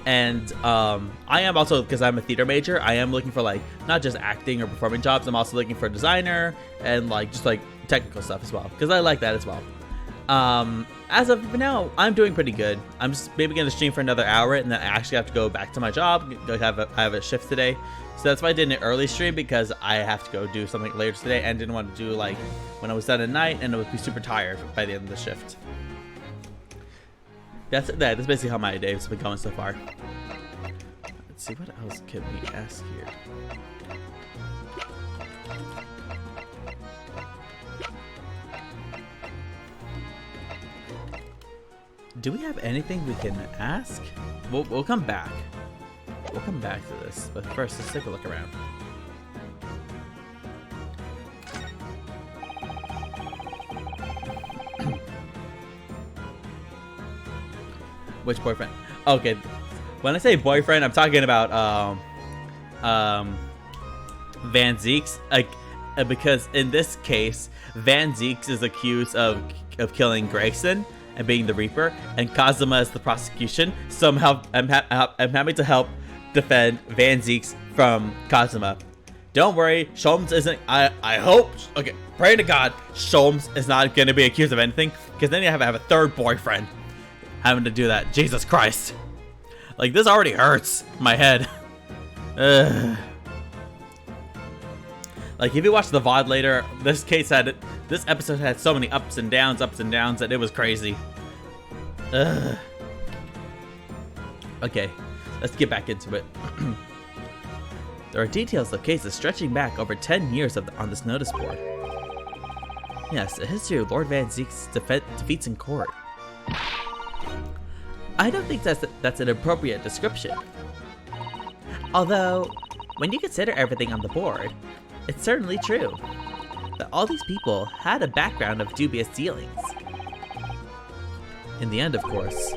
am also, because I'm a theater major, I am looking for like not just acting or performing jobs. I'm also looking for designer and like just like technical stuff as well, because I like that as well. As of now, I'm doing pretty good. I'm just maybe gonna stream for another hour and then I actually have to go back to my job. I have a shift today, so that's why I did an early stream, because I have to go do something later today and didn't want to do like when I was done at night and I would be super tired by the end of the shift. That's basically how my day has been going so far. Let's see, what else can we ask here? Do we have anything we can ask? We'll come back. We'll come back to this, but first let's take a look around. Which boyfriend? Okay, when I say boyfriend, I'm talking about Van Zieks, like because in this case, Van Zieks is accused of killing Gregson and being the Reaper, and Kazuma is the prosecution. Somehow, I'm having to help defend Van Zieks from Kazuma. Don't worry, Sholmes isn't. I hope. Okay, pray to God, Sholmes is not going to be accused of anything, because then you have to have a third boyfriend having to do that. Jesus Christ. Like, this already hurts my head. Ugh. Like, if you watch the VOD later, this episode had so many ups and downs, that it was crazy. Ugh. Okay, let's get back into it. There are details of cases stretching back over 10 years on this notice board. Yes, a history of Lord Van Ziek's defeats in court. I don't think that's an appropriate description. Although, when you consider everything on the board, it's certainly true that all these people had a background of dubious dealings. In the end, of course,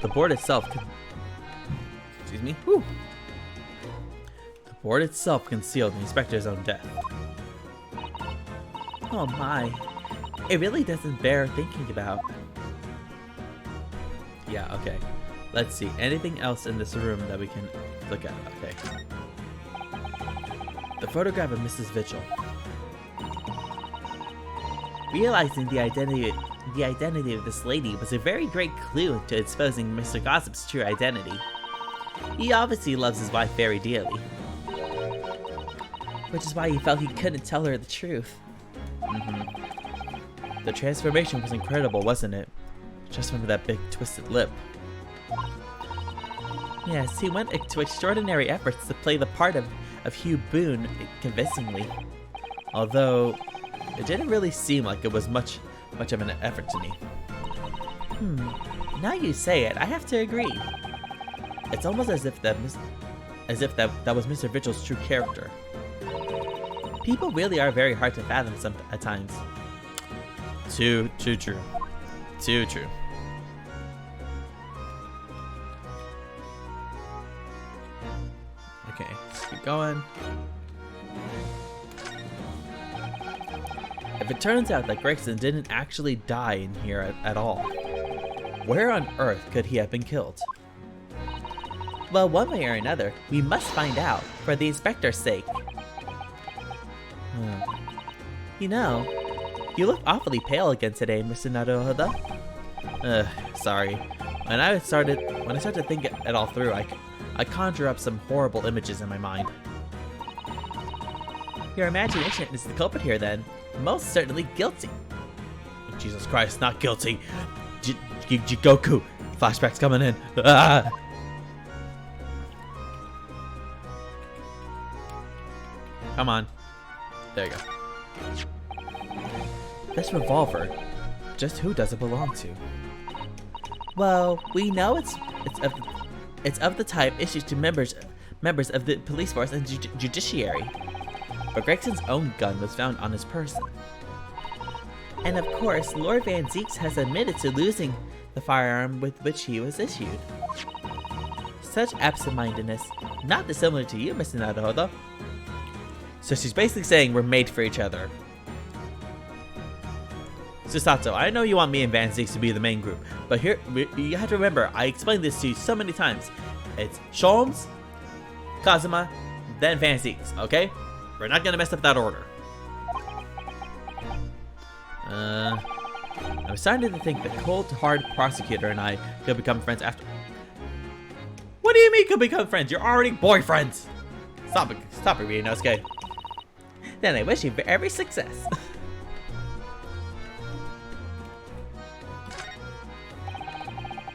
the board itself the board itself concealed the inspector's own death. Oh my, it really doesn't bear thinking about. Yeah, okay. Let's see. Anything else in this room that we can look at? Okay. The photograph of Mrs. Vigil. Realizing the identity of this lady was a very great clue to exposing Mr. Gossip's true identity. He obviously loves his wife very dearly, which is why he felt he couldn't tell her the truth. The transformation was incredible, wasn't it? Just from that big twisted lip. Yes, he went to extraordinary efforts to play the part of Hugh Boone convincingly. Although, it didn't really seem like it was much of an effort to me. Now you say it, I have to agree. It's almost as if that was Mr. Vigil's true character. People really are very hard to fathom at times. Too true. Too true. Okay, let's keep going. If it turns out that Gregson didn't actually die in here at all, where on earth could he have been killed? Well, one way or another, we must find out, for the inspector's sake. You know, you look awfully pale again today, Mr. Naruhodo. Sorry. When I started to think it all through, I conjure up some horrible images in my mind. Your imagination is the culprit here, then. Most certainly guilty. Jesus Christ, not guilty. Goku. Flashbacks coming in. Ah! Come on. There you go. This revolver, just who does it belong to? Well, we know it's of the type issued to members of the police force and judiciary. But Gregson's own gun was found on his person. And of course, Lord Van Zieks has admitted to losing the firearm with which he was issued. Such absent-mindedness, not dissimilar to you, Mr. Naruhodo. So she's basically saying we're made for each other. Susato, I know you want me and Van Zieks to be the main group, but here, you have to remember, I explained this to you so many times. It's Sholmes, Kazuma, then Van Zieks, okay? We're not gonna mess up that order. I'm starting to think the cold, hard prosecutor and I could become friends after. What do you mean could become friends? You're already boyfriends! Stop it, Ryunosuke. Then I wish you every success.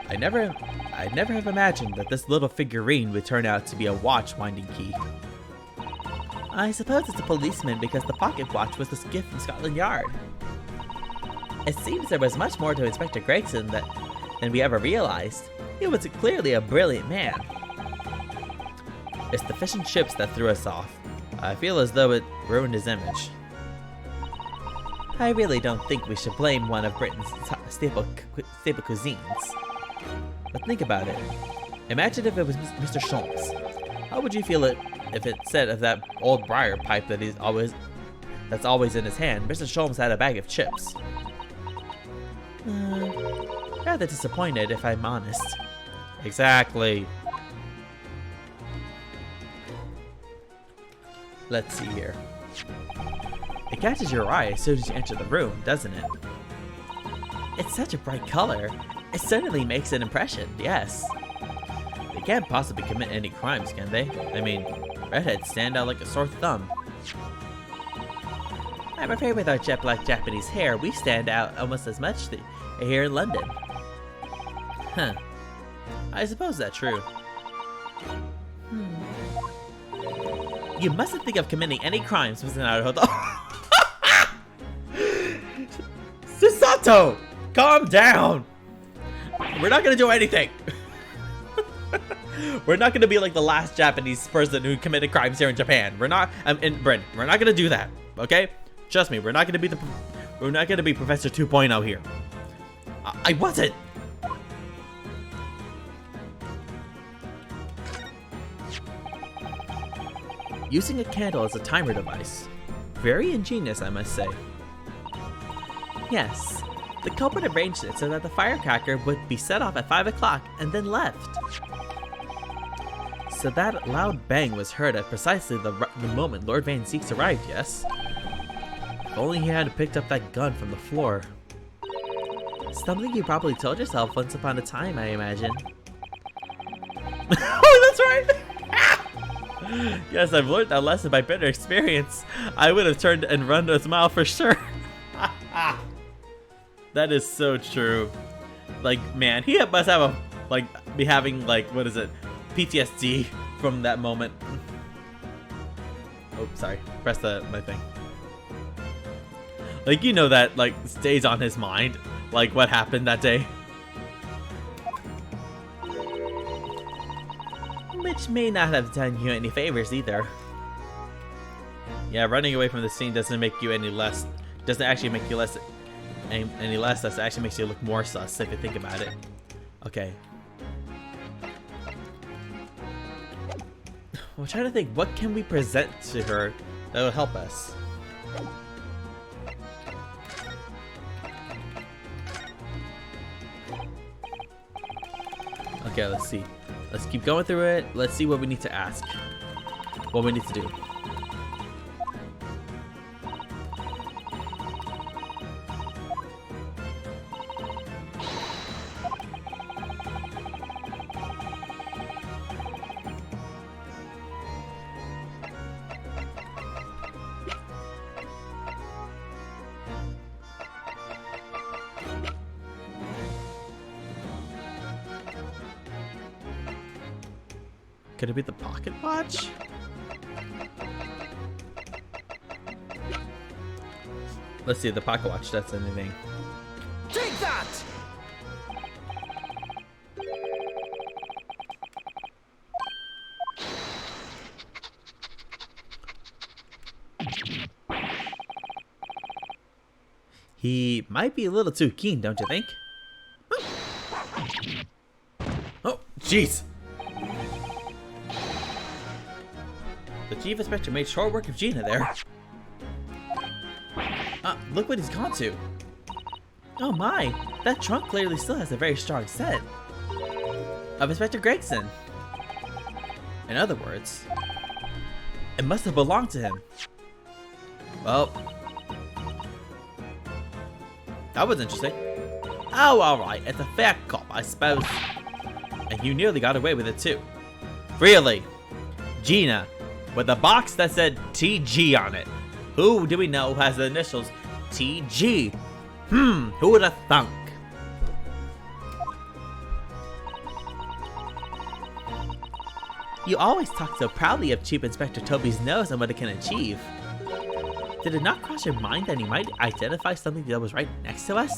I'd never have imagined that this little figurine would turn out to be a watch winding key. I suppose it's a policeman because the pocket watch was a gift from Scotland Yard. It seems there was much more to Inspector Gregson than we ever realized. He was clearly a brilliant man. It's the fish and chips that threw us off. I feel as though it ruined his image. I really don't think we should blame one of Britain's staple cuisines. But think about it. Imagine if it was Mr. Sholmes. How would you feel if it said of that old briar pipe that's always in his hand, Mr. Sholmes had a bag of chips? Rather disappointed, if I'm honest. Exactly. Let's see here. It catches your eye as soon as you enter the room, doesn't it? It's such a bright color. It certainly makes an impression, yes. They can't possibly commit any crimes, can they? I mean, redheads stand out like a sore thumb. I'm afraid with our jet-black Japanese hair, we stand out almost as much here in London. Huh. I suppose that's true. You mustn't think of committing any crimes, Mr. Naruhodo. Susato! Calm down! We're not gonna do anything! We're not gonna be like the last Japanese person who committed crimes here in Japan. We're not, in Britain. We're not gonna do that, okay? Trust me, we're not gonna be Professor 2.0 here. I wasn't! Using a candle as a timer device. Very ingenious, I must say. Yes, the culprit arranged it so that the firecracker would be set off at 5 o'clock and then left. So that loud bang was heard at precisely the moment Lord Van Zieks arrived, yes? If only he had picked up that gun from the floor. Something you probably told yourself once upon a time, I imagine. Oh, that's right! Yes, I've learned that lesson by bitter experience. I would have turned and run a mile for sure. That is so true. Like, man, he must have be having what is it? PTSD from that moment. Oh, sorry. Press my thing. Like, you know that, stays on his mind. Like, what happened that day. Which may not have done you any favors either. Yeah, running away from the scene doesn't make you any less. Doesn't actually make you less. Any less. That actually makes you look more sus if you think about it. Okay. I'm trying to think. What can we present to her that would help us? Okay, let's see. Let's keep going through it. Let's see what we need to ask. What we need to do. Could it be the pocket watch? Let's see if the pocket watch does anything. Take that! He might be a little too keen, don't you think? Oh, jeez! The Chief Inspector made short work of Gina there. Look what he's gone to. Oh my, that trunk clearly still has a very strong scent of Inspector Gregson. In other words, it must have belonged to him. Well, that was interesting. Oh, alright, it's a fair cop, I suppose. And you nearly got away with it too. Really? Gina, with a box that said TG on it. Who do we know has the initials TG? Who would have thunk? You always talk so proudly of Chief Inspector Toby's nose and what it can achieve. Did it not cross your mind that he might identify something that was right next to us?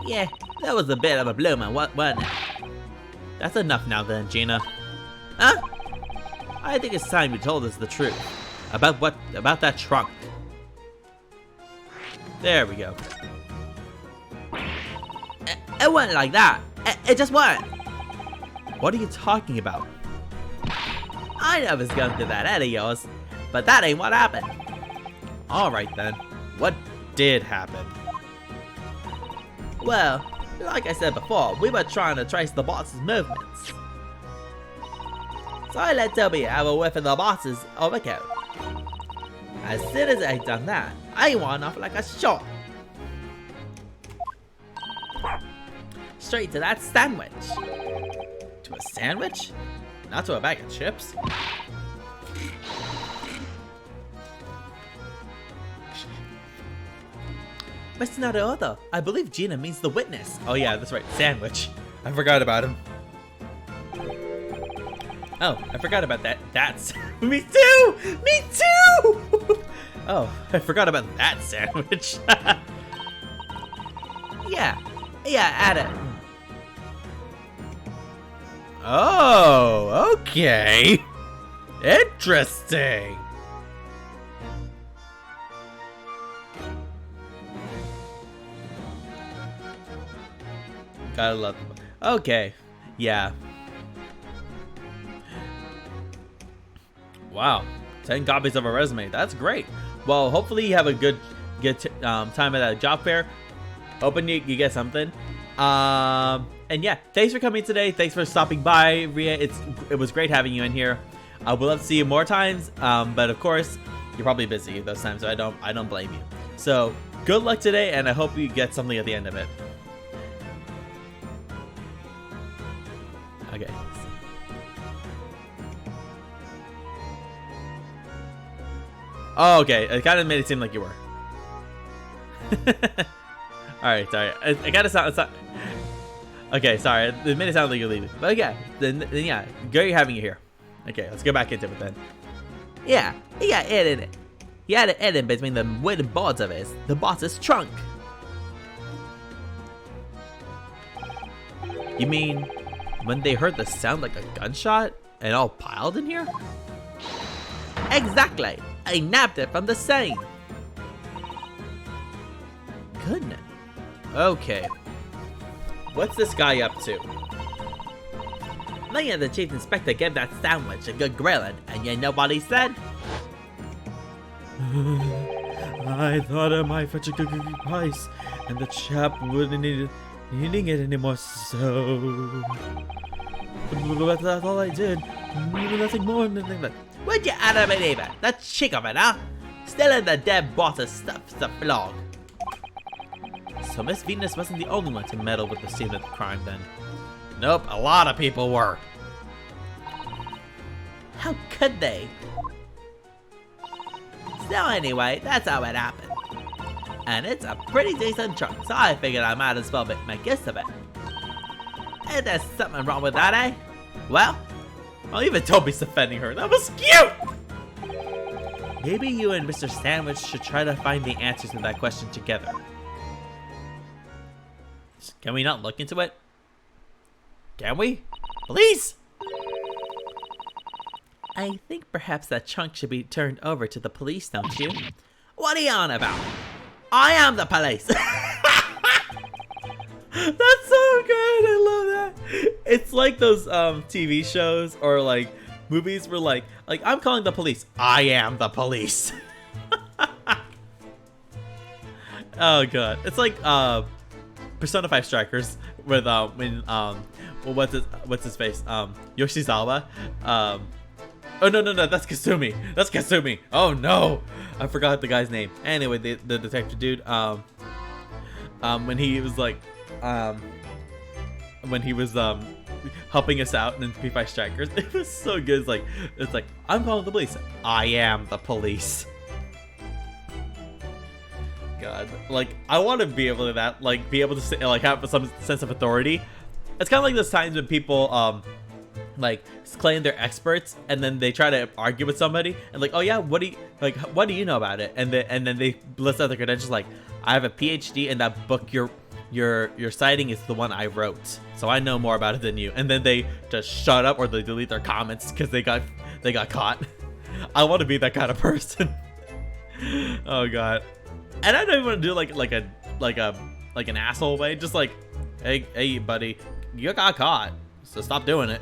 Yeah, that was a bit of a bloomer, wasn't it? That's enough now then, Gina. Huh? I think it's time you told us the truth. About that trunk. There we go. It wasn't like that. It just wasn't. What are you talking about? I know it's going through that head of yours, but that ain't what happened. Alright then, what did happen? Well, like I said before, we were trying to trace the boss's movements. So I let Toby have a whiff of the boss's overcoat. As soon as I done that, I went off like a shot. Straight to that sandwich. To a sandwich? Not to a bag of chips? Mr. Naruto, I believe Gina means the witness. Oh yeah, that's right, sandwich. I forgot about him. Oh, I forgot about that. That's me too! Me too! Oh, I forgot about that sandwich. Yeah, add it. Oh, okay. Interesting. Gotta love them. Okay, yeah. Wow, 10 copies of a resume. That's great. Well, hopefully you have a good time at that job fair. Hoping you get something. And yeah, thanks for coming today. Thanks for stopping by, Ria. It was great having you in here. I would love to see you more times. But of course, you're probably busy those times, so I don't blame you. So good luck today, and I hope you get something at the end of it. Okay. Oh, okay. It kind of made it seem like you were. Alright, sorry. It kind of sounds... Okay, sorry. It made it sound like you're leaving. But yeah, then yeah. Great having you here. Okay, let's go back into it then. Yeah, he got it in it. He had it hidden between the wooden boards of the boss's trunk. You mean when they heard the sound like a gunshot and all piled in here? Exactly. I nabbed it from the same. Goodness. Okay. What's this guy up to? Me and the Chief Inspector gave that sandwich a good grilling, and you know what he said? I thought it might fetch a good price, and the chap wouldn't need needing it anymore, so... But that's all I did. Nothing more, nothing less. Would you Adam and Eva? The chick of it, huh? Still in the dead boss's stuff's a flog. So Miss Venus wasn't the only one to meddle with the scene of the crime then. Nope, a lot of people were. How could they? So anyway, that's how it happened. And it's a pretty decent trunk, so I figured I might as well make use of it. Ain't there something wrong with that, eh? Well, even Toby's defending her. That was cute! Maybe you and Mr. Sandwich should try to find the answers to that question together. Can we not look into it? Can we? Please? I think perhaps that chunk should be turned over to the police, don't you? What are you on about? I am the police! That's so good! I love that! It's like those TV shows or like movies where like I'm calling the police. I am the police. Oh god. It's like Persona 5 Strikers with when what's his face? Yoshizawa. Oh no, that's Kasumi. That's Kasumi. Oh no, I forgot the guy's name. Anyway, the detective dude. When he was like, when he was helping us out in P5 Strikers, it was so good. It's like I'm calling the police. I am the police. God, like I want to be able to that, like be able to say, like have some sense of authority. It's kind of like those times when people like claim they're experts and then they try to argue with somebody and like, oh yeah, what do you know about it? And then they list out their credentials like, I have a PhD and that book you're citing is the one I wrote, so I know more about it than you. And then they just shut up or they delete their comments because they got caught. I want to be that kind of person. Oh god. And I don't even want to do like an asshole way, just like, hey buddy, you got caught, so stop doing it.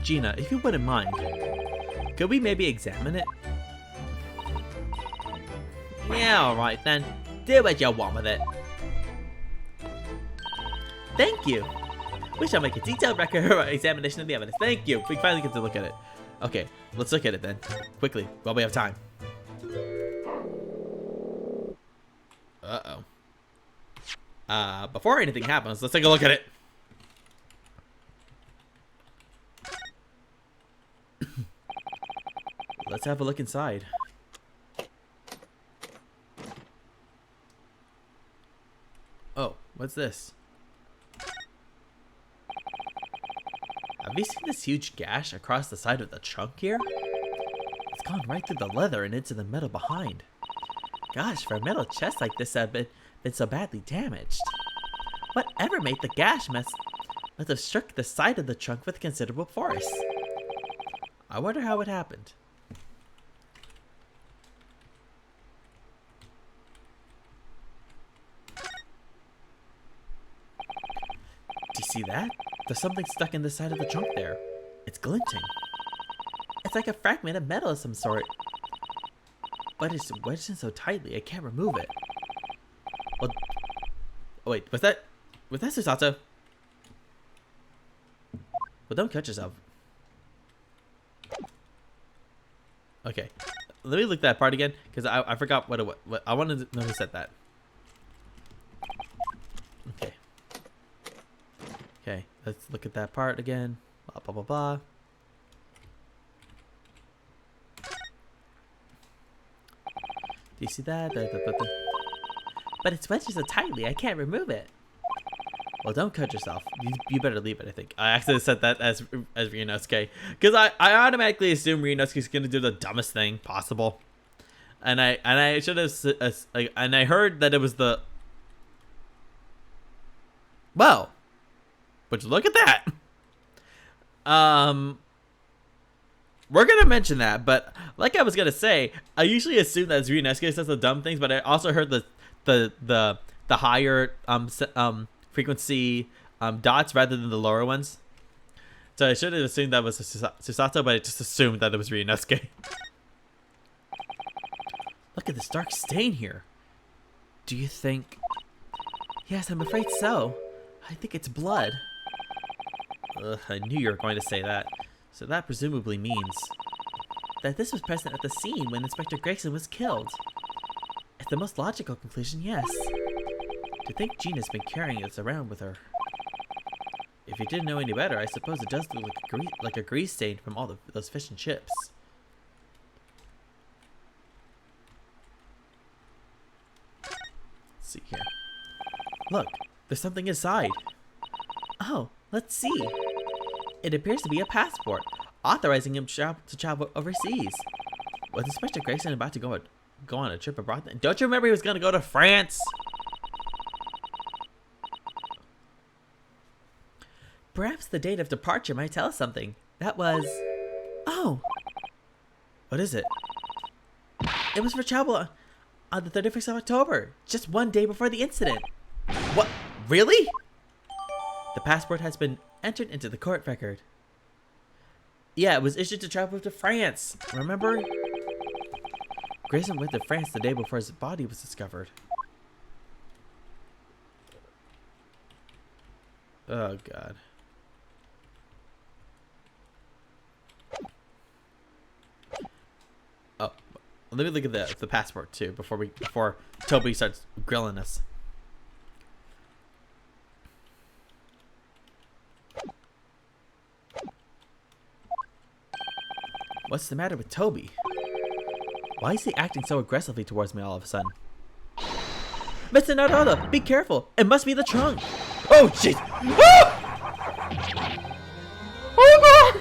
Gina, if you wouldn't mind, could we maybe examine it? Yeah, alright then. Do what you want with it. Thank you. We shall make a detailed record examination of the evidence. Thank you. We finally get to look at it. Okay, let's look at it then. Quickly, while we have time. Uh-oh. Before anything happens, let's take a look at it. Let's have a look inside. Oh, what's this? Have you seen this huge gash across the side of the trunk here? It's gone right through the leather and into the metal behind. Gosh, for a metal chest like this have been so badly damaged. Whatever made the gash must have struck the side of the trunk with considerable force. I wonder how it happened. Do you see that? There's something stuck in the side of the trunk there. It's glinting. It's like a fragment of metal of some sort. But it's wedged in so tightly, I can't remove it. Well, oh wait, was that Susato? Well, don't cut yourself. Okay, let me look at that part again, because I forgot what I wanted to know who said that. Okay. Okay, let's look at that part again. Blah, blah, blah, blah. Do you see that? But it's wedged so tightly, I can't remove it. Well, don't cut yourself. You better leave it, I think. I actually said that as Ryunosuke. Because I automatically assume Ryunosuke's going to do the dumbest thing possible. And I should have... and I heard that it was the... Well... But look at that. We're gonna mention that, but like I was gonna say, I usually assume that Ryunosuke says the dumb things, but I also heard the higher frequency dots rather than the lower ones. So I should have assumed that was Susato, but I just assumed that it was Ryunosuke. Look at this dark stain here. Do you think? Yes, I'm afraid so. I think it's blood. Ugh, I knew you were going to say that. So that presumably means that this was present at the scene when Inspector Gregson was killed. It's the most logical conclusion, yes. To think Gina's been carrying this around with her. If you didn't know any better, I suppose it does look like a grease stain from all those fish and chips. Let's see here. Look, there's something inside. Oh, let's see. It appears to be a passport, authorizing him to travel overseas. Was Inspector Grayson about to go on a trip abroad then? Don't you remember he was going to go to France? Perhaps the date of departure might tell us something. That was... Oh! What is it? It was for travel on the 31st of October, just one day before the incident. What? Really? The passport has been entered into the court record. Yeah, it was issued to travel to France. Remember? Grayson went to France the day before his body was discovered. Oh, God. Oh, let me look at the passport too before Toby starts grilling us. What's the matter with Toby? Why is he acting so aggressively towards me all of a sudden? Mr. Naruto, be careful! It must be the trunk! Oh, jeez! Ah! Oh, God!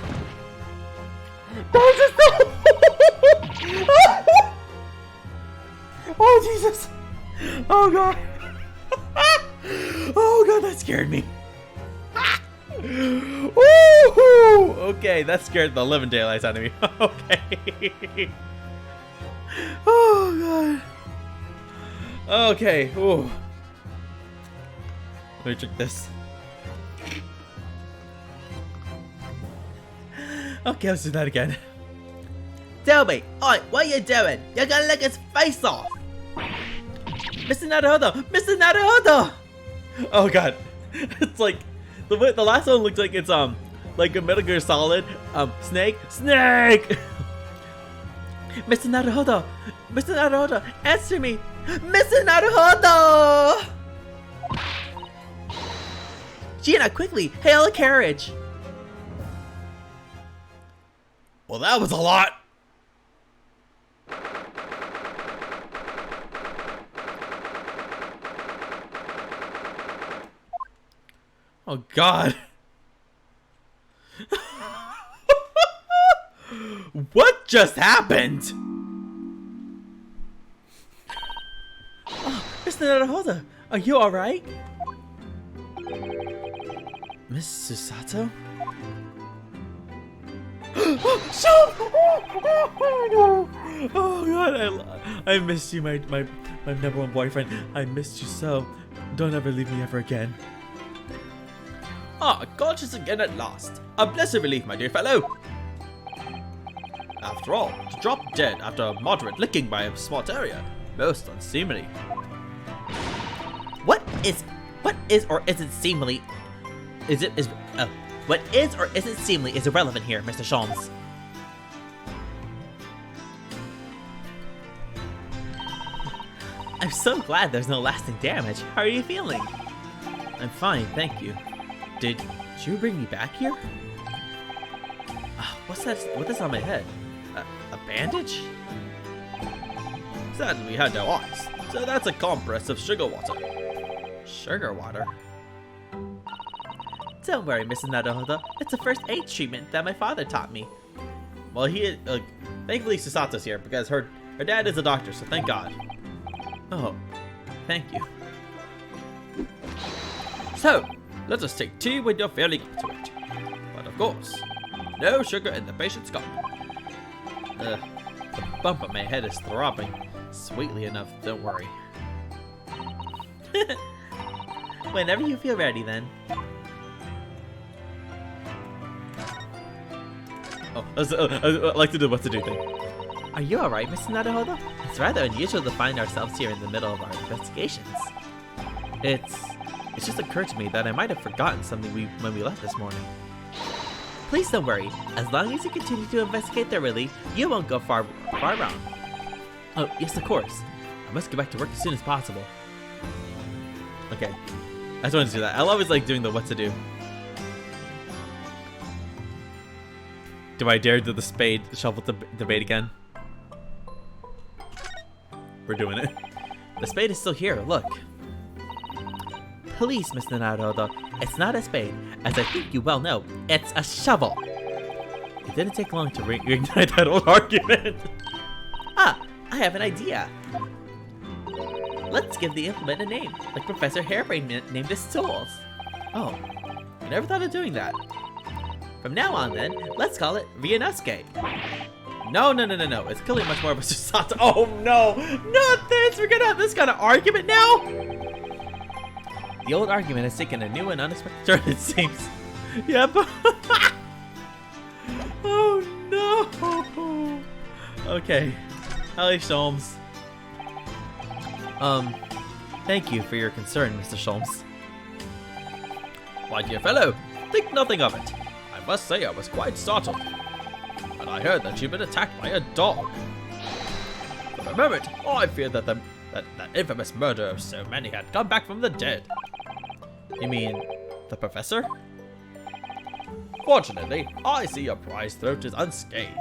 Oh, Jesus! Oh, God! Oh, God, that scared me. Woo-hoo! Okay, that scared the living daylights out of me. Okay. Oh, God. Okay. Ooh. Let me drink this. Okay, let's do that again. Toby, oi, what are you doing? You're gonna lick his face off! Mr. Naruto! Mr. Naruto! Oh, God. It's like the last one looks like it's like a Metal Gear Solid Snake. Mr. Naruto! Mr. Naruto, answer me! Mr. Naruto! Gina, quickly, hail a carriage! Well, that was a lot. Oh, God. What just happened? Oh, Mr. Naruto, are you alright? Miss Susato? Oh, God, I missed you, my number one boyfriend. I missed you so. Don't ever leave me ever again. Ah, conscious again at last. A blessed relief, my dear fellow. After all, to drop dead after a moderate licking by a small terrier, most unseemly. What is or isn't seemly? What is or isn't seemly is irrelevant here, Mr. Sholmes. I'm so glad there's no lasting damage. How are you feeling? I'm fine, thank you. Did you bring me back here? What's that? What is on my head? A bandage? Sadly, we had no eyes, so that's a compress of sugar water. Sugar water? Don't worry, Mrs. Naruto. It's a first aid treatment that my father taught me. Well, thankfully Susato's here because her dad is a doctor, so thank God. Oh, thank you. So, let us take tea when you're feeling up to it. But of course, no sugar in the patient's cup. The bump on my head is throbbing sweetly enough, don't worry. Whenever you feel ready, then. Oh, I like to do what to do thing. Are you alright, Mr. Naruto? It's rather unusual to find ourselves here in the middle of our investigations. It's just occurred to me that I might have forgotten something when we left this morning. Please don't worry. As long as you continue to investigate thoroughly, you won't go far wrong. Oh, yes, of course. I must get back to work as soon as possible. Okay. I just wanted to do that. I'll always like doing the what to do. Do I dare do the spade shovel debate again? We're doing it. The spade is still here, look. Please, Mr. Naruto, It's not a spade, as I think you well know. It's a shovel. It didn't take long to reignite that old argument. Ah, I have an idea. Let's give the implement a name, like Professor Hairbrain named his tools. Oh, I never thought of doing that. From now on then, let's call it Ryunosuke. No, it's clearly much more of a Susato. Oh no, not this! We're gonna have this kind of argument now? The old argument has taken a new and unexpected turn, it seems. Yep. Oh no. Okay. Ellie Sholmes. Thank you for your concern, Mr. Sholmes. My dear fellow, think nothing of it. I must say I was quite startled when I heard that you'd been attacked by a dog. For a moment, I feared that that infamous murder of so many had come back from the dead. You mean the professor? Fortunately, I see your prized throat is unscathed.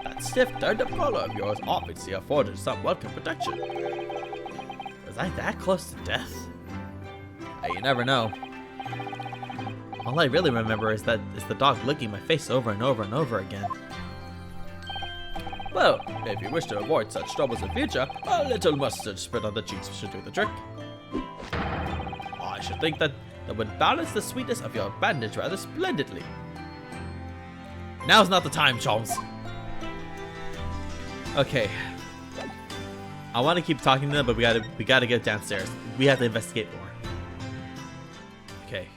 That stiff turned-up collar of yours obviously afforded some welcome protection. Was I that close to death? Hey, you never know. All I really remember is the dog licking my face over and over and over again. Well, if you wish to avoid such troubles in future, a little mustard spread on the cheeks should do the trick. I should think that would balance the sweetness of your bandage rather splendidly. Now's not the time, Sholmes. Okay. I want to keep talking to them, but we gotta get downstairs. We have to investigate more. Okay.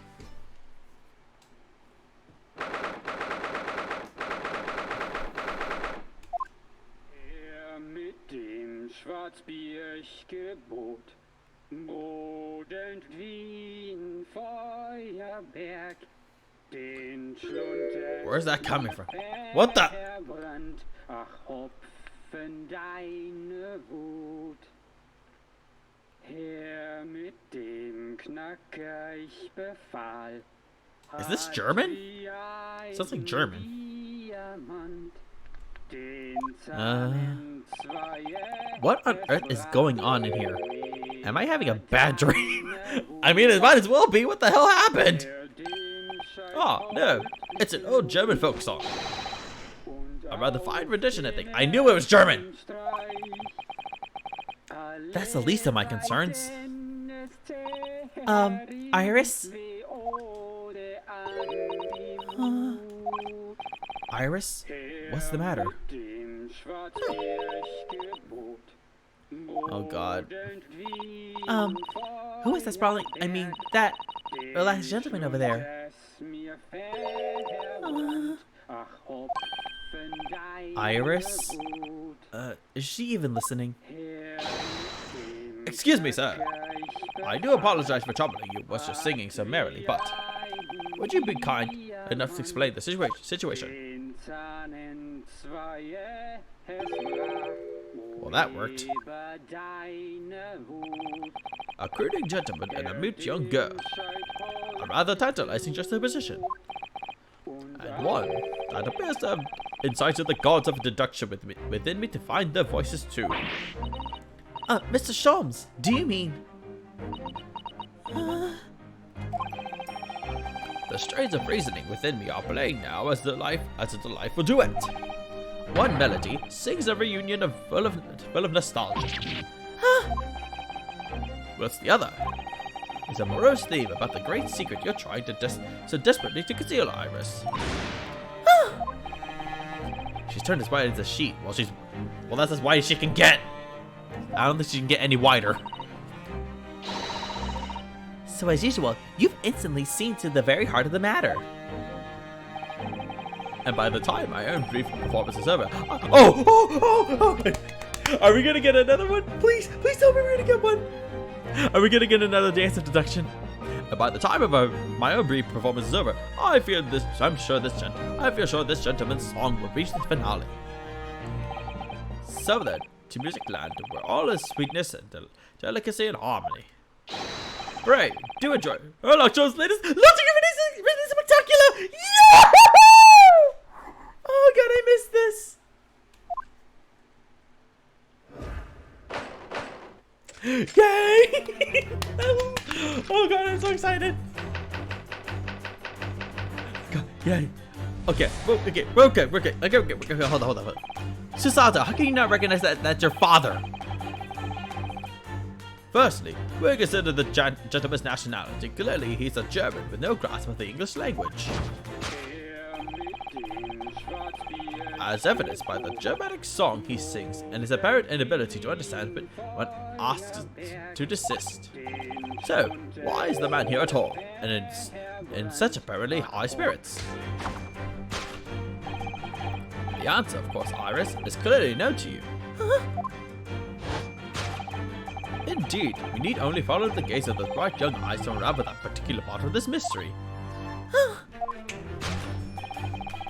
Mit dem Schwarzbiergebot brodelt Wien Feuerberg den Schlund. Where's that coming from? What the? Ach, Hopfen, deine Wut. Her mit dem Knacker, ich befahl. Is this German? Sounds like German. What on earth is going on in here? Am I having a bad dream? I mean, it might as well be. What the hell happened? Ah, no, it's an old German folk song. A rather fine rendition, I think. I knew it was German. That's the least of my concerns. Iris? Iris? What's the matter? Oh god. Who is that sprawling? I mean, that relaxed gentleman over there. Iris? Is she even listening? Excuse me, sir. I do apologize for troubling you whilst you're singing so merrily, but would you be kind enough to explain the situation? Well, that worked. A crooning gentleman and a mute young girl. A rather tantalizing juxtaposition. And one that appears to have incited the gods of deduction within me to find their voices too. Mr. Sholmes, do you mean... The strains of reasoning within me are playing now as a delightful duet. One melody sings a reunion full of nostalgia. Whilst the other is a morose theme about the great secret you're trying so desperately to conceal, Iris. She's turned as white as a sheet. Well, that's as white as she can get. I don't think she can get any whiter. So as usual, you've instantly seen to the very heart of the matter. And by the time my own brief performance is over, okay. Are we gonna get another one? Please tell me we're gonna get one. Are we gonna get another dance of deduction? And by the time of my own brief performance is over, I feel sure this gentleman's song will reach the finale. So then, to music land, where all is sweetness and delicacy and harmony. Pray, do enjoy Herlock Jones' latest Launching Rhythm Spectacular! Yahoo! Oh god, I missed this. Yay! Oh god, I'm so excited. Yeah. Okay. Okay. Hold on. Susato, how can you not recognize that's your father? Firstly, we consider the gentleman's nationality. Clearly, he's a German with no grasp of the English language, as evidenced by the Germanic song he sings and his apparent inability to understand but when asked to desist. So, why is the man here at all, and in such apparently high spirits? The answer, of course, Iris, is clearly known to you. Indeed, we need only follow the gaze of the bright young eyes to unravel that particular part of this mystery.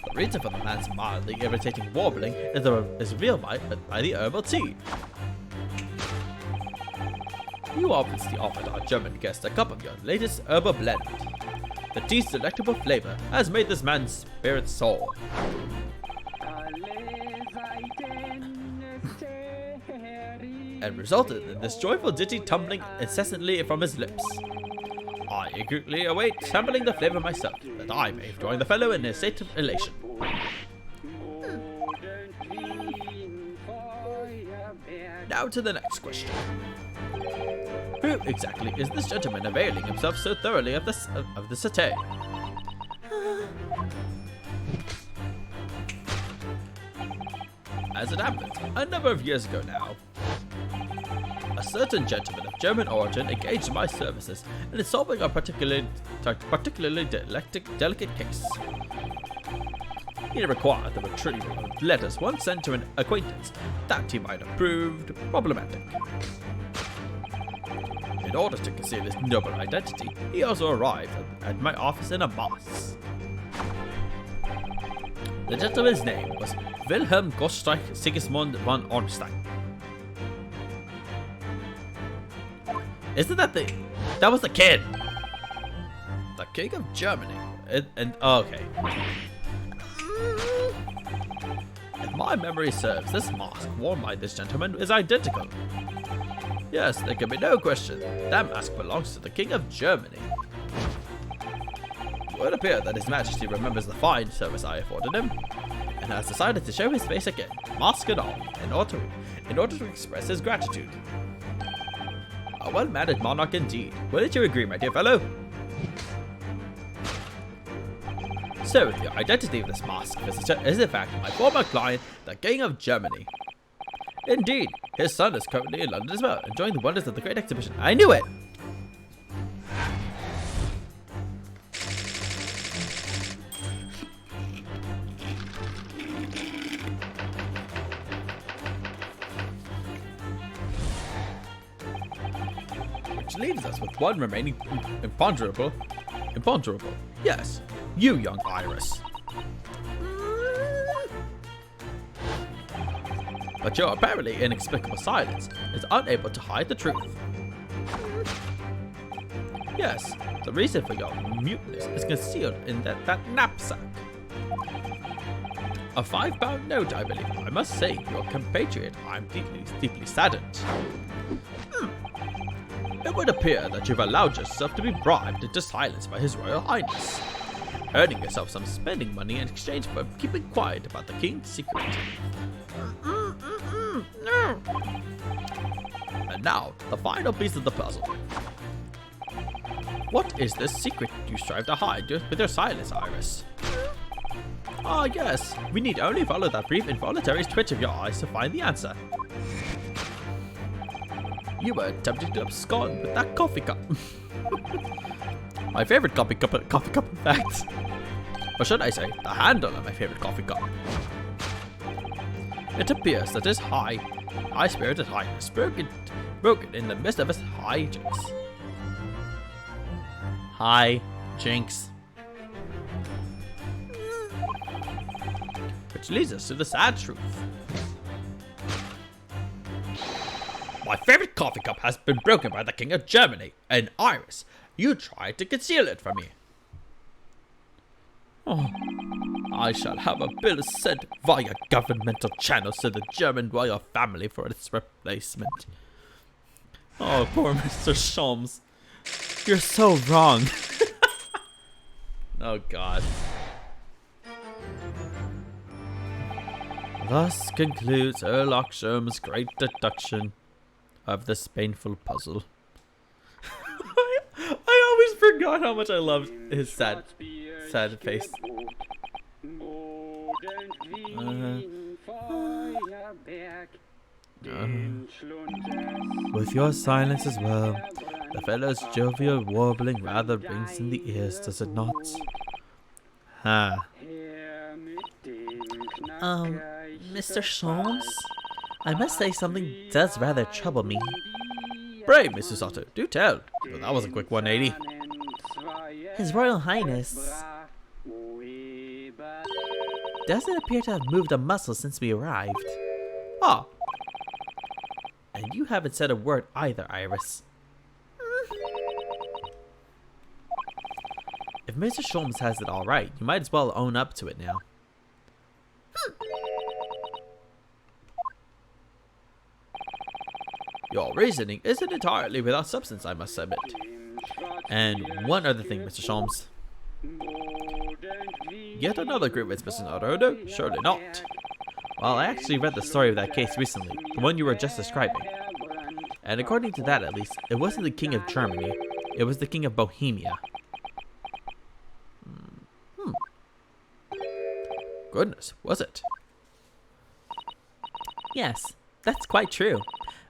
The reason for the man's mildly irritating warbling is revealed by the herbal tea. You obviously offered our German guest a cup of your latest herbal blend. The tea's delectable flavor has made this man's spirit soar. And resulted in this joyful ditty tumbling incessantly from his lips. I eagerly await sampling the flavor myself, that I may join the fellow in a state of elation. Now to the next question. Who exactly is this gentleman availing himself so thoroughly of the satay? As it happens, a number of years ago now, a certain gentleman of German origin engaged my services in solving a particularly delicate case. He required the retrieval of letters once sent to an acquaintance that he might have proved problematic. In order to conceal his noble identity, he also arrived at my office in a mask. The gentleman's name was Wilhelm Gottschalk Sigismund von Ornstein. Isn't that that was the kid? The King of Germany. Okay. If my memory serves, this mask worn by this gentleman is identical. Yes, there can be no question. That mask belongs to the King of Germany. It would appear that His Majesty remembers the fine service I afforded him, and has decided to show his face again, mask and all, in order to express his gratitude. A well-mannered monarch indeed. Wouldn't you agree, my dear fellow? So, the identity of this masked visitor is in fact my former client, the King of Germany. Indeed, his son is currently in London as well, enjoying the wonders of the Great Exhibition. I knew it! Which leaves us with one remaining imponderable. Yes, you, young Iris. But your apparently inexplicable silence is unable to hide the truth. Yes, the reason for your muteness is concealed in that knapsack. A £5 note, I believe. I must say, your compatriot, I'm deeply saddened. It would appear that you've allowed yourself to be bribed into silence by His Royal Highness, earning yourself some spending money in exchange for keeping quiet about the King's secret. And now, the final piece of the puzzle. What is this secret you strive to hide with your silence, Iris? Ah, yes, we need only follow that brief involuntary twitch of your eyes to find the answer. You were attempting to abscond with that coffee cup. My favorite coffee cup, in fact. Or should I say, the handle of my favorite coffee cup. It appears that his high-spirited highness broken in the midst of his high jinks. Hi, Jinx. Which leads us to the sad truth. My favorite coffee cup has been broken by the King of Germany, and Iris, you tried to conceal it from me. Oh, I shall have a bill sent via governmental channels to the German royal family for its replacement. Oh, poor Mr. Sholmes. You're so wrong. Oh God. Thus concludes Erlock Sholmes' great deduction of this painful puzzle. I always forgot how much I loved his sad face. With your silence as well, the fellow's jovial warbling rather rings in the ears, does it not? Ha. Mr. Sholmes? I must say something does rather trouble me. Pray, Mrs. Sato, do tell. Well, that was a quick 180. His Royal Highness doesn't appear to have moved a muscle since we arrived. Ah, And you haven't said a word either, Iris. If Mr. Sholmes has it all right, you might as well own up to it now. your reasoning isn't entirely without substance, I must admit. And one other thing, Mr. Sholmes. Yet another grievance, Mr. Naruto? Surely not. Well, I actually read the story of that case recently, the one you were just describing. And according to that, at least, it wasn't the King of Germany, it was the King of Bohemia. Goodness, was it? Yes, that's quite true.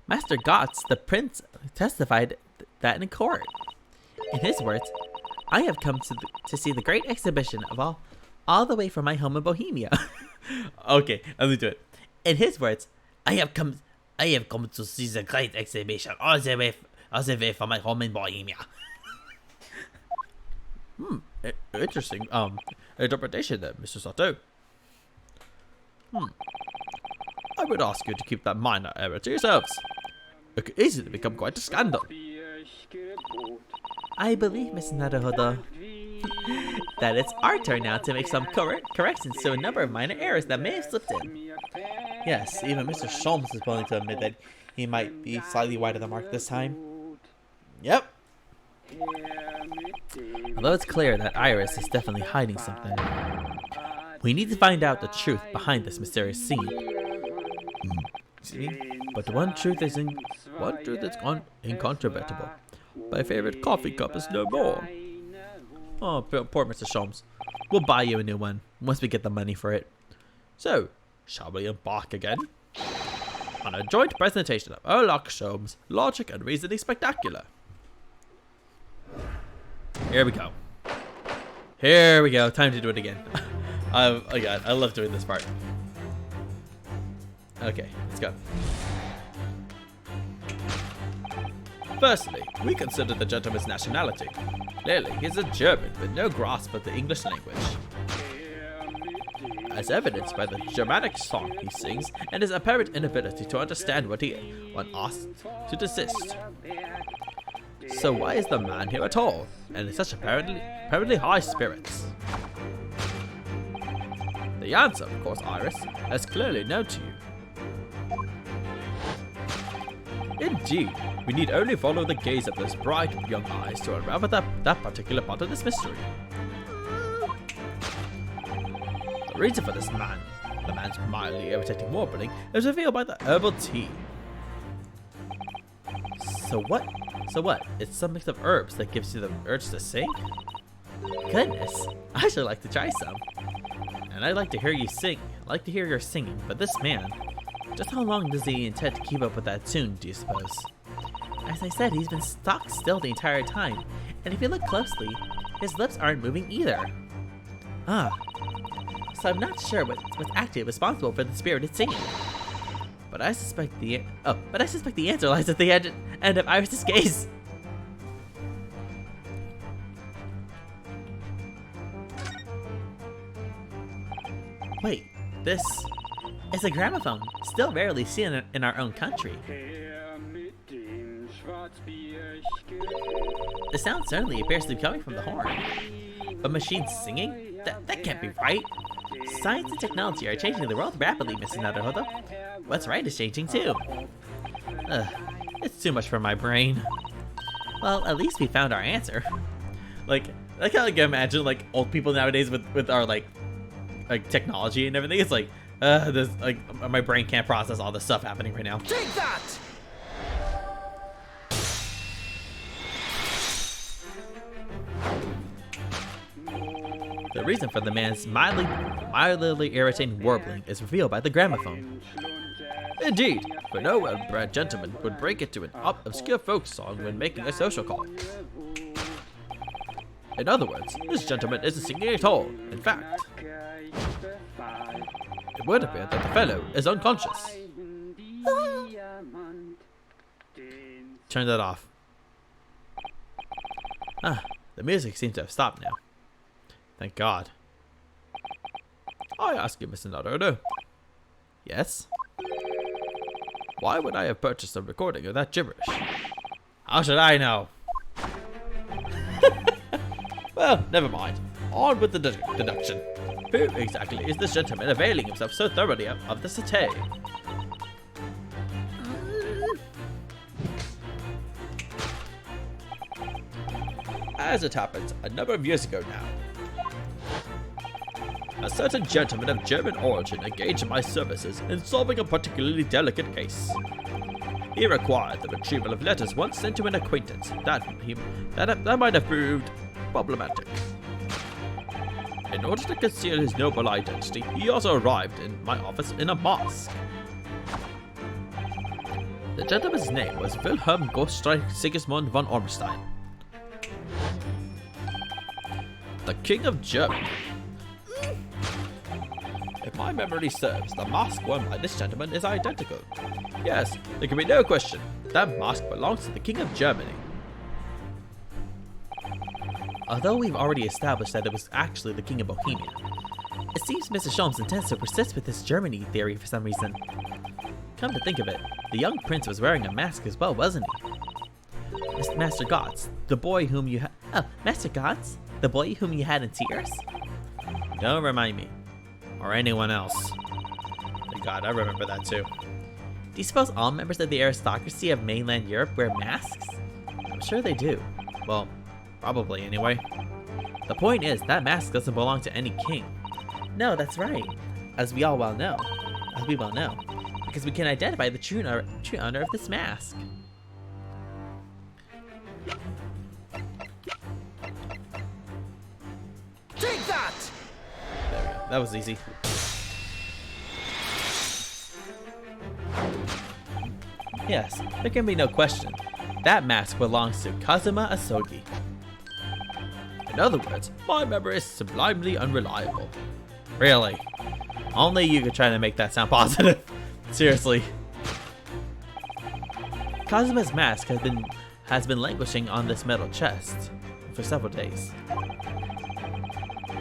Master Gotz, the prince, testified that in court. In his words, I have come to see the great exhibition of all the way from my home in Bohemia. Okay, let me do it. In his words, I have come to see the great exhibition all the way from my home in Bohemia. Interesting, interpretation there, Mr. Sato. I would ask you to keep that minor error to yourselves. It could easily become quite a scandal. I believe, Miss Naruhodo, that it's our turn now to make some corrections to a number of minor errors that may have slipped in. Yes, even Mr. Sholmes is willing to admit that he might be slightly wide of the mark this time. Yep. Although it's clear that Iris is definitely hiding something, we need to find out the truth behind this mysterious scene. Excuse me? But one truth is incontrovertible. My favorite coffee cup is no more. Oh, poor Mr. Sholmes. We'll buy you a new one once we get the money for it. So, shall we embark again? On a joint presentation of Erlock Sholmes' Logic and Reasoning Spectacular. Here we go. Here we go. Time to do it again. Oh god, I love doing this part. Okay, let's go. Firstly, we consider the gentleman's nationality. Clearly, he is a German with no grasp of the English language, as evidenced by the Germanic song he sings and his apparent inability to understand when asked to desist. So why is the man here at all, and in such apparently high spirits? The answer, of course, Iris, is clearly known to you. Indeed, we need only follow the gaze of those bright young eyes to unravel that particular part of this mystery. The reason for the man's mildly irritating warbling, is revealed by the herbal tea. So what? It's some mix of herbs that gives you the urge to sing? Goodness, I should like to try some. And I'd like to hear you sing. I'd like to hear your singing, but this man, just how long does he intend to keep up with that tune, do you suppose? As I said, he's been stock still the entire time, and if you look closely, his lips aren't moving either. So I'm not sure what's actually responsible for the spirited singing. But I suspect the answer lies at the end of Iris' gaze. Wait, this is a gramophone, still rarely seen in our own country. The sound certainly appears to be coming from the horn. But machines singing? That can't be right. Science and technology are changing the world rapidly, Mr. Naruhodo. What's right is changing too. It's too much for my brain. Well, at least we found our answer. Like, I can imagine like old people nowadays with our like technology and everything. It's like, This, like, my brain can't process all this stuff happening right now. Take that! The reason for the man's mildly irritating warbling is revealed by the gramophone. Indeed, for no well-bred gentleman would break into an obscure folk song when making a social call. In other words, this gentleman isn't singing at all. In fact, it would appear that the fellow is unconscious. Turn that off. Ah, the music seems to have stopped now. Thank God. I ask you, Mr. Naruto, Yes? why would I have purchased a recording of that gibberish? How should I know? Well, never mind. On with the deduction. Who exactly is this gentleman availing himself so thoroughly of the satay? As it happens, a number of years ago now, a certain gentleman of German origin engaged my services in solving a particularly delicate case. He required the retrieval of letters once sent to an acquaintance that might have proved problematic. In order to conceal his noble identity, he also arrived in my office in a mask. The gentleman's name was Wilhelm Gostreich Sigismund von Ormstein, the King of Germany. If my memory serves, the mask worn by this gentleman is identical. Yes, there can be no question. That mask belongs to the King of Germany. Although we've already established that it was actually the King of Bohemia, it seems Mr. Sholmes intends to persist with this Germany theory for some reason. Come to think of it, the young prince was wearing a mask as well, wasn't he? Master Gotts, the boy whom you had— Oh, Master Gotts? The boy whom you had in tears? Don't remind me. Or anyone else. Thank God, I remember that too. Do you suppose all members of the aristocracy of mainland Europe wear masks? I'm sure they do. Well, probably anyway. The point is, that mask doesn't belong to any king. No, that's right. As we well know. Because we can identify the true owner of this mask. Take that! There we go. That was easy. Yes, there can be no question. That mask belongs to Kazuma Asogi. In other words, my memory is sublimely unreliable. Really? Only you could try to make that sound positive. Seriously. Kazuma's mask has been languishing on this metal chest for several days.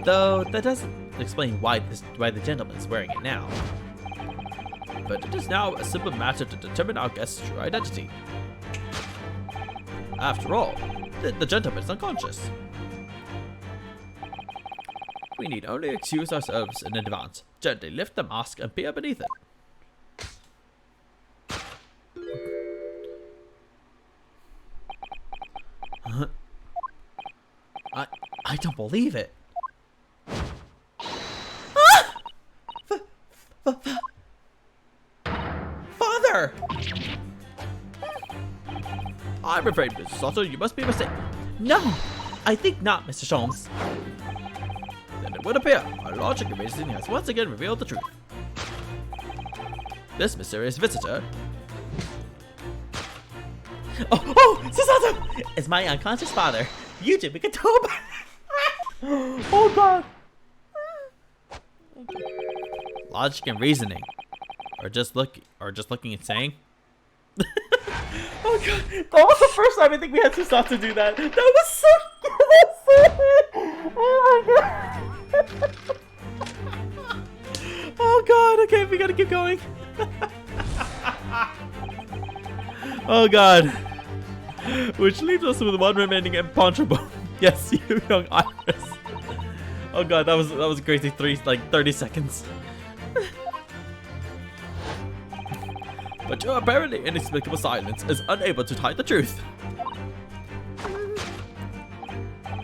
Though that doesn't explain why the gentleman is wearing it now. But it is now a simple matter to determine our guest's true identity. After all, the gentleman is unconscious. We need only excuse ourselves in advance, gently lift the mask and peer beneath it. I don't believe it. Father! I'm afraid, Mrs. Sato, you must be mistaken. No, I think not, Mr. Sholmes. Then it would appear our logic and reasoning has once again revealed the truth. This mysterious visitor Susato! It's my unconscious father, Yuji Mikatoba. Oh God. logic and reasoning, or just looking and saying. Oh God, that was the first time I think we had Susato do that. That was so good. Oh my God. Oh God, okay, we gotta keep going. Oh God. Which leaves us with one remaining imponderable. Yes, you young Iris. Oh God, that was a crazy 30 seconds. But your apparently inexplicable silence is unable to hide the truth.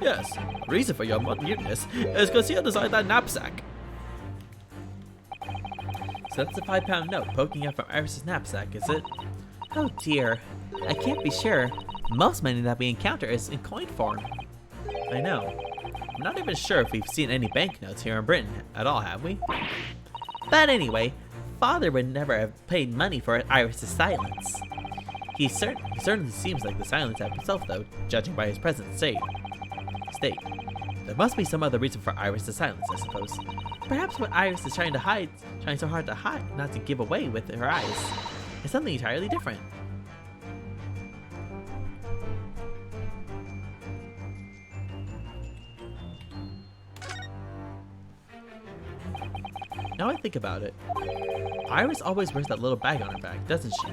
Yes, the reason for your muteness is concealed inside that knapsack. So that's the 5-pound note poking out from Iris's knapsack, is it? Oh dear. I can't be sure. Most money that we encounter is in coin form. I know. I'm not even sure if we've seen any banknotes here in Britain at all, have we? But anyway, Father would never have paid money for Iris's silence. He certainly seems like the silent type himself, though, judging by his present state. There must be some other reason for Iris' silence, I suppose. Perhaps what Iris is trying so hard to hide, not to give away with her eyes, is something entirely different. Now I think about it, Iris always wears that little bag on her back, doesn't she?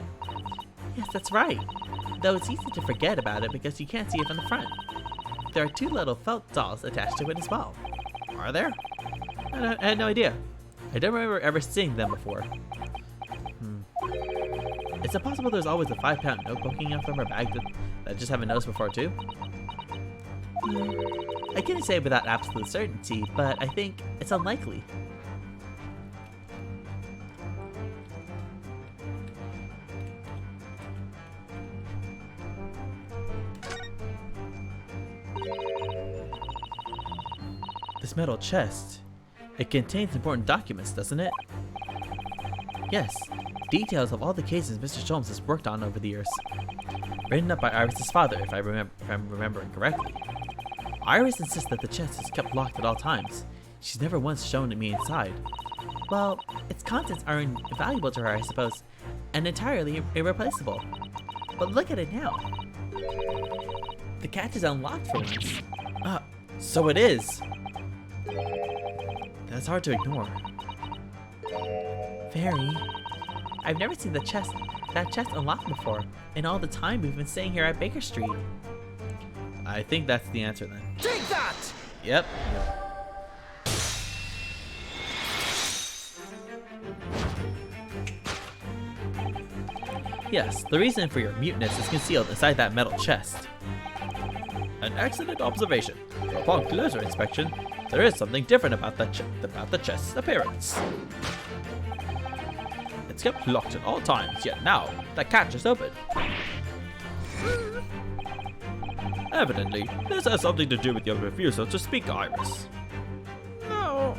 Yes, that's right. Though it's easy to forget about it because you can't see it from the front. There are 2 little felt dolls attached to it as well. Are there? I had no idea. I don't remember ever seeing them before. Is it possible there's always a 5-pound note poking out from her bag that I just haven't noticed before too? I can't say without absolute certainty, but I think it's unlikely. This metal chest, it contains important documents, doesn't it? Yes, details of all the cases Mr. Sholmes has worked on over the years. Written up by Iris's father, if I'm remembering correctly. Iris insists that the chest is kept locked at all times. She's never once shown me inside. Well, its contents are invaluable to her, I suppose, and entirely irreplaceable. But look at it now. The catch is unlocked for once. So it is. That's hard to ignore. Very. I've never seen that chest unlocked before, in all the time we've been staying here at Baker Street. I think that's the answer then. Take that! Yep. Yes, the reason for your muteness is concealed inside that metal chest. An excellent observation. Upon closer inspection, there is something different about the chest's appearance. It's kept locked at all times, yet now the catch is open. Evidently, this has something to do with your refusal to speak, Iris. No.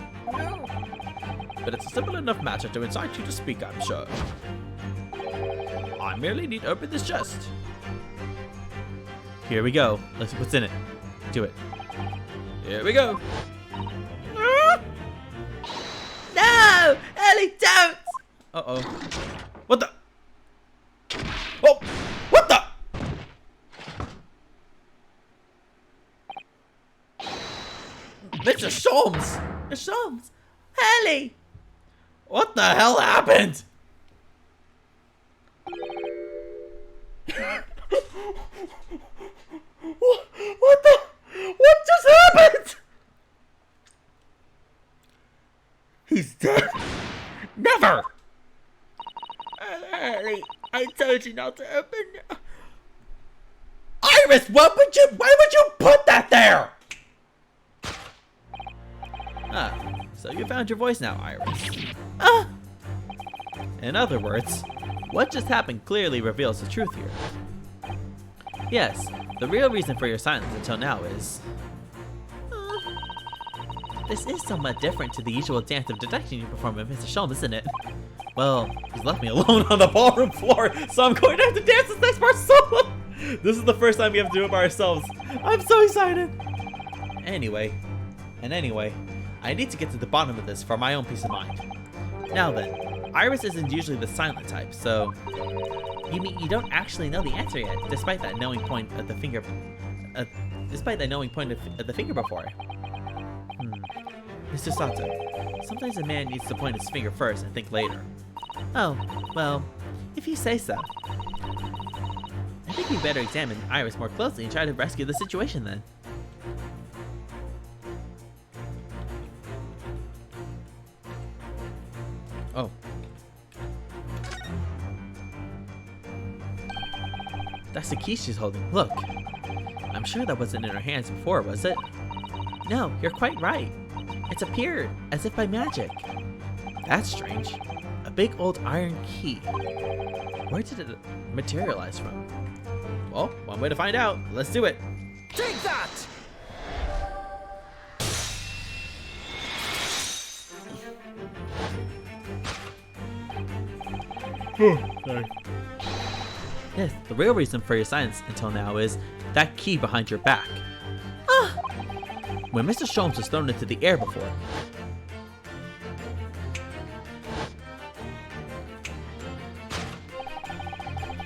But it's a simple enough matter to incite you to speak, I'm sure. I merely need to open this chest. Here we go. Let's see what's in it. Do it. Here we go. No! Ellie, don't! Uh-oh. What the? Oh! What the? Mr. Sholmes! Mr. Sholmes! Ellie! What the hell happened? What just happened? He's dead! Never! Ellie, I told you not to open it. Iris, why would you put that there? So you found your voice now, Iris. In other words, what just happened clearly reveals the truth here. Yes, the real reason for your silence until now is... This is somewhat different to the usual dance of detection you perform with Mr. Sholmes, isn't it? Well, he's left me alone on the ballroom floor, so I'm going to have to dance this next part solo! This is the first time we have to do it by ourselves. I'm so excited! Anyway, I need to get to the bottom of this for my own peace of mind. Now then, Iris isn't usually the silent type, so... You mean you don't actually know the answer yet, despite that knowing point of the finger... despite that knowing point of the finger before? Mr. Sato, sometimes a man needs to point his finger first and think later. Oh, well, if you say so. I think we better examine Iris more closely and try to rescue the situation then. Oh. That's the key she's holding. Look. I'm sure that wasn't in her hands before, was it? No, you're quite right. It's appeared, as if by magic. That's strange. big old iron key. Where did it materialize from? Well, one way to find out. Let's do it. Take that! Yes, the real reason for your silence until now is that key behind your back. When Mr. Sholmes was thrown into the air before,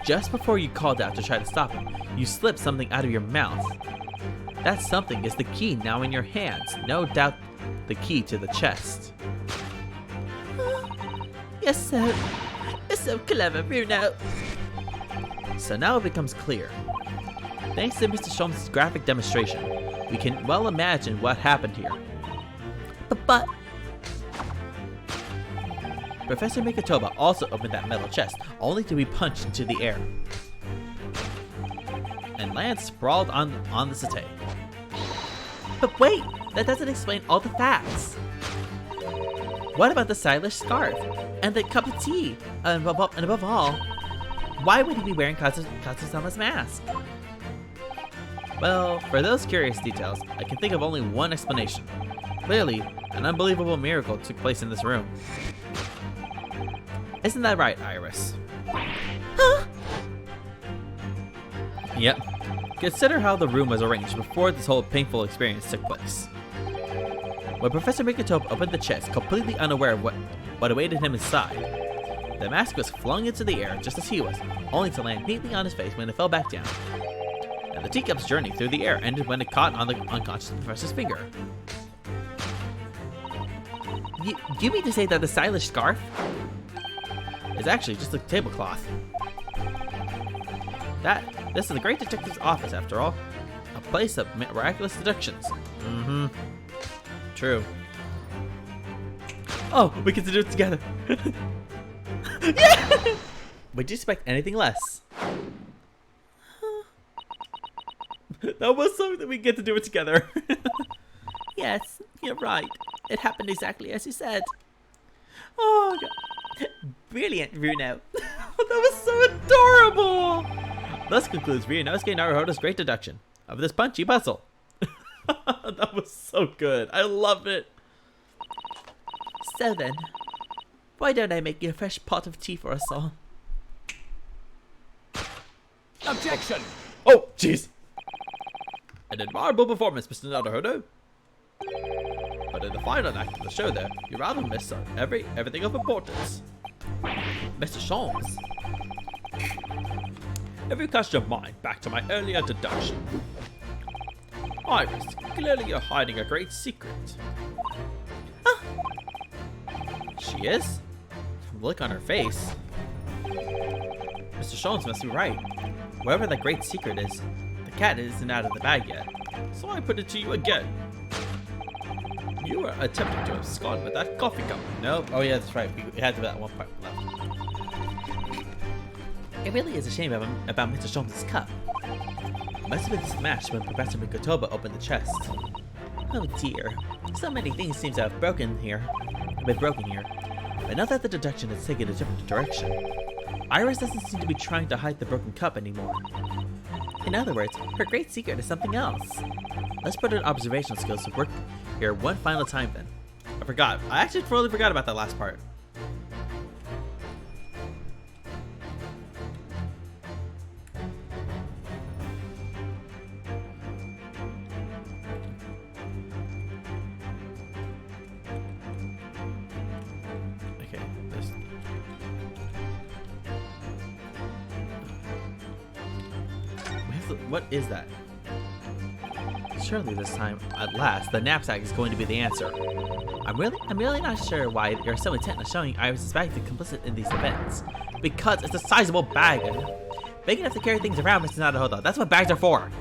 just before you called out to try to stop him, you slipped something out of your mouth. That something is the key now in your hands. No doubt the key to the chest. You're so clever, Bruno. So now it becomes clear. Thanks to Mr. Sholmes' graphic demonstration, we can well imagine what happened here. But Professor Mikotoba also opened that metal chest, only to be punched into the air. And land sprawled on the settee. But wait, that doesn't explain all the facts. What about the stylish scarf? And the cup of tea. And above all, why would he be wearing Katsusama's mask? Well, for those curious details, I can think of only one explanation. Clearly, an unbelievable miracle took place in this room. Isn't that right, Iris? Huh? Yep. Consider how the room was arranged before this whole painful experience took place. When Professor Mikotoba opened the chest, completely unaware of what awaited him inside, the mask was flung into the air just as he was, only to land neatly on his face when it fell back down. And the teacup's journey through the air ended when it caught on the unconscious professor's finger. You mean to say that the stylish scarf? It's actually just a tablecloth. This is the great detective's office, after all. A place of miraculous deductions. Mm-hmm. True. Oh, we get to do it together. Yeah! Would you expect anything less? That was something that we get to do it together. Yes, you're right. It happened exactly as you said. Oh, God. Brilliant, Bruno. That was so adorable! Thus concludes Ryunosuke Naruhodo's great deduction of this punchy puzzle. That was so good. I love it. So then, why don't I make you a fresh pot of tea for us all? Objection! Oh, jeez. An admirable performance, Mr. Naruhodo. But in the final act of the show there, you rather missed everything of importance. Mr. Sholmes. If you cast your mind back to my earlier deduction, Iris, clearly you're hiding a great secret. She is? From the look on her face. Mr. Sholmes must be right. Wherever that great secret is, the cat isn't out of the bag yet. So I put it to you again. You were attempting to abscond with that coffee cup. Nope. Oh yeah, that's right. We had to that one part left. It really is a shame about Mr. Sholmes' cup. It must have been smashed when Professor Mikotoba opened the chest. Oh dear, so many things seem to have been broken here. But now that the deduction has taken a different direction, Iris doesn't seem to be trying to hide the broken cup anymore. In other words, her great secret is something else. Let's put our observational skills to work here one final time then. I forgot. I actually totally forgot about that last part. Okay, this. What is that? Surely this time, at last, the knapsack is going to be the answer. I'm really not sure why you're so intent on showing Iris' bag to complicit in these events. Because it's a sizable bag. Big enough to carry things around, Mr. Naruhodo. That's what bags are for.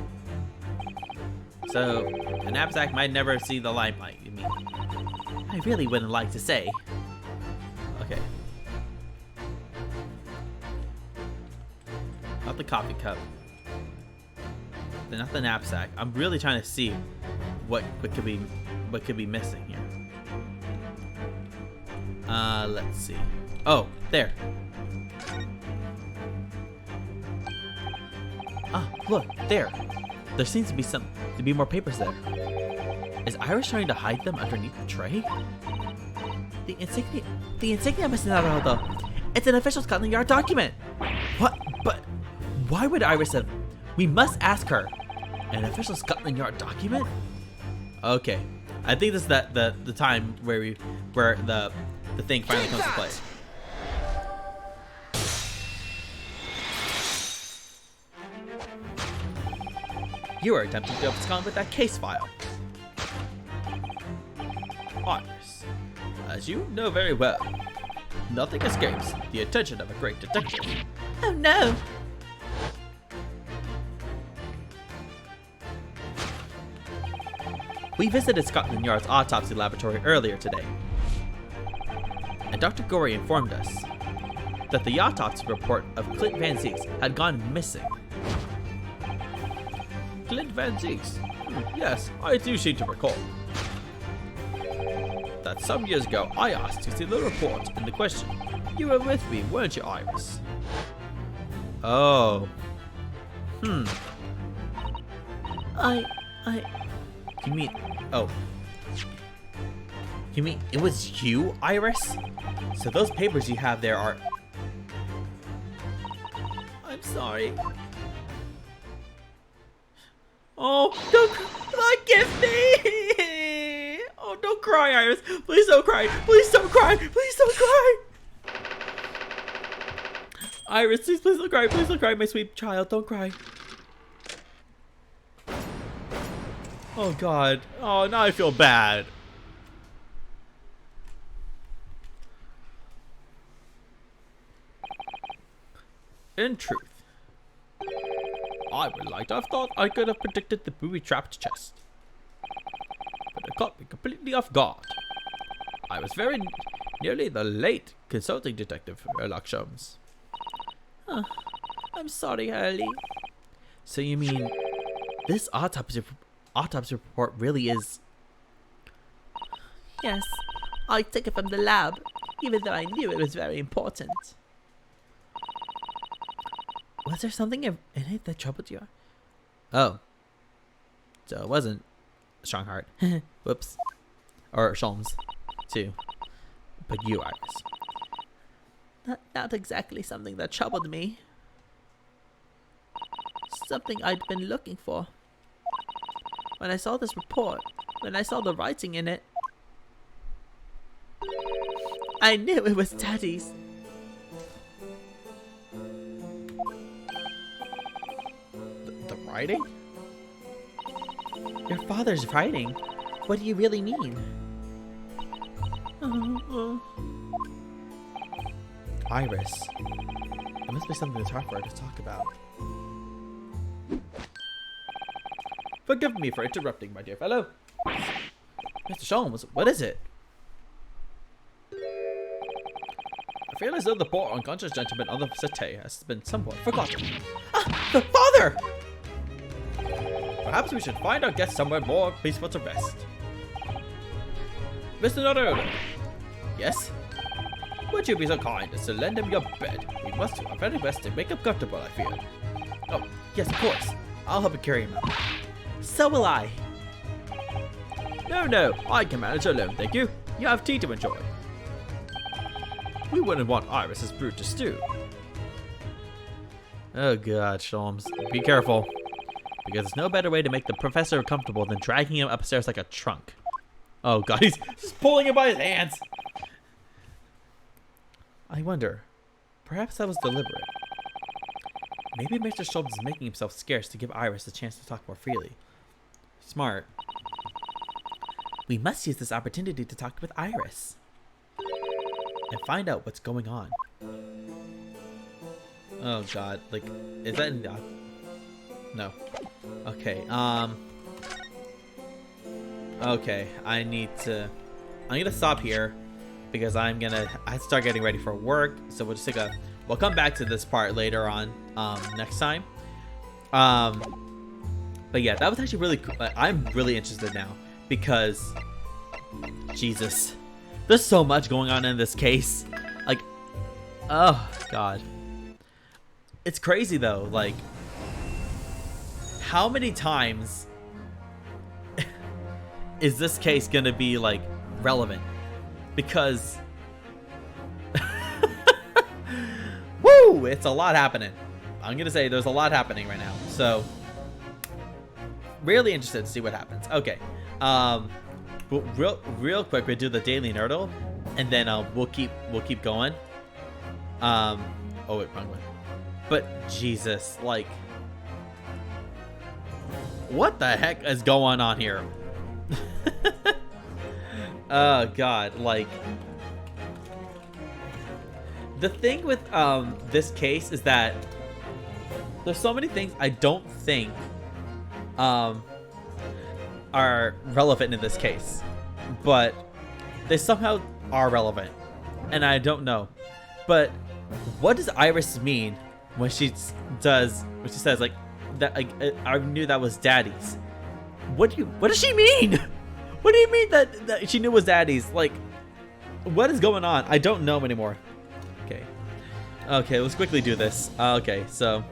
So, the knapsack might never see the limelight, you mean? I really wouldn't like to say. Okay. Not the coffee cup. Not the knapsack. I'm really trying to see what could be missing here. Let's see. Oh, there. Ah, look, there. There seems to be more papers there. Is Iris trying to hide them underneath the tray? The insignia must not out though. It's an official Scotland Yard document. What? But why would Iris have? We must ask her. An official Scotland Yard document? Okay, I think this is the time where the thing finally comes to play. You are attempting to abscond with that case file. Iris, as you know very well, nothing escapes the attention of a great detective. Oh no! We visited Scotland Yard's autopsy laboratory earlier today, and Dr. Gorey informed us that the autopsy report of Clint Van Zieks had gone missing. Clint Van Zieks? Yes, I do seem to recall. That some years ago I asked to see the report in the question. You were with me, weren't you, Iris? Oh. You mean, oh. You mean it was you, Iris? So those papers you have there are... I'm sorry. Oh, don't forgive me! Oh, don't cry, Iris. Please don't cry. Please don't cry. Please don't cry. Iris, please don't cry. Please don't cry, my sweet child. Don't cry. Oh, God. Oh, now I feel bad. In truth, I would like to have thought I could have predicted the booby-trapped chest. But it caught me completely off guard. I was very nearly the late consulting detective, Sherlock Sholmes. I'm sorry, Hurley. So you mean this autopsy report really is... Yes, I took it from the lab, even though I knew it was very important. Was there something in it that troubled you? Oh. So it wasn't Strongheart. Whoops. Or Sholmes, too. But you, Iris. Not exactly something that troubled me. Something I'd been looking for. When I saw this report, when I saw the writing in it, I knew it was Daddy's. The writing? Your father's writing? What do you really mean? Iris. There must be something that's hard for her to talk about. Forgive me for interrupting, my dear fellow. Mr. Sholmes, what is it? I feel as though the poor unconscious gentleman on the settee has been somewhat forgotten. The father! Perhaps we should find our guest somewhere more peaceful to rest. Mr. Nodola. Yes? Would you be so kind as to lend him your bed? We must do our very best to make him comfortable, I feel. Oh, yes, of course. I'll help you carry him out. So will I. No, I can manage alone, thank you. You have tea to enjoy. We wouldn't want Iris's brood to stew. Oh god, Sholmes. Be careful. Because there's no better way to make the professor comfortable than dragging him upstairs like a trunk. Oh god, he's just pulling him by his hands. I wonder, perhaps that was deliberate. Maybe Mr. Sholmes is making himself scarce to give Iris a chance to talk more freely. Smart. We must use this opportunity to talk with Iris. And find out what's going on. Oh god, like, is that in the... No. Okay, okay, I'm gonna stop here because I start getting ready for work, so we'll just we'll come back to this part later on, next time. But yeah, that was actually really cool. I'm really interested now because, Jesus, there's so much going on in this case. Like, Oh god. It's crazy though, like how many times is this case gonna be like relevant? Because woo, it's a lot happening. I'm gonna say there's a lot happening right now. So really interested to see what happens. Okay. But real quick, we'll do the Daily Nerdle, and then we'll keep going. Oh wait, wrong one. But Jesus, like, what the heck is going on here? Oh God, like, the thing with this case is that there's so many things I don't think are relevant in this case, but they somehow are relevant, and I don't know. But what does Iris mean when she says like that? I knew that was Daddy's. What does she mean? What do you mean that she knew it was Daddy's? Like, what is going on? I don't know anymore. Okay, let's quickly do this. Okay, so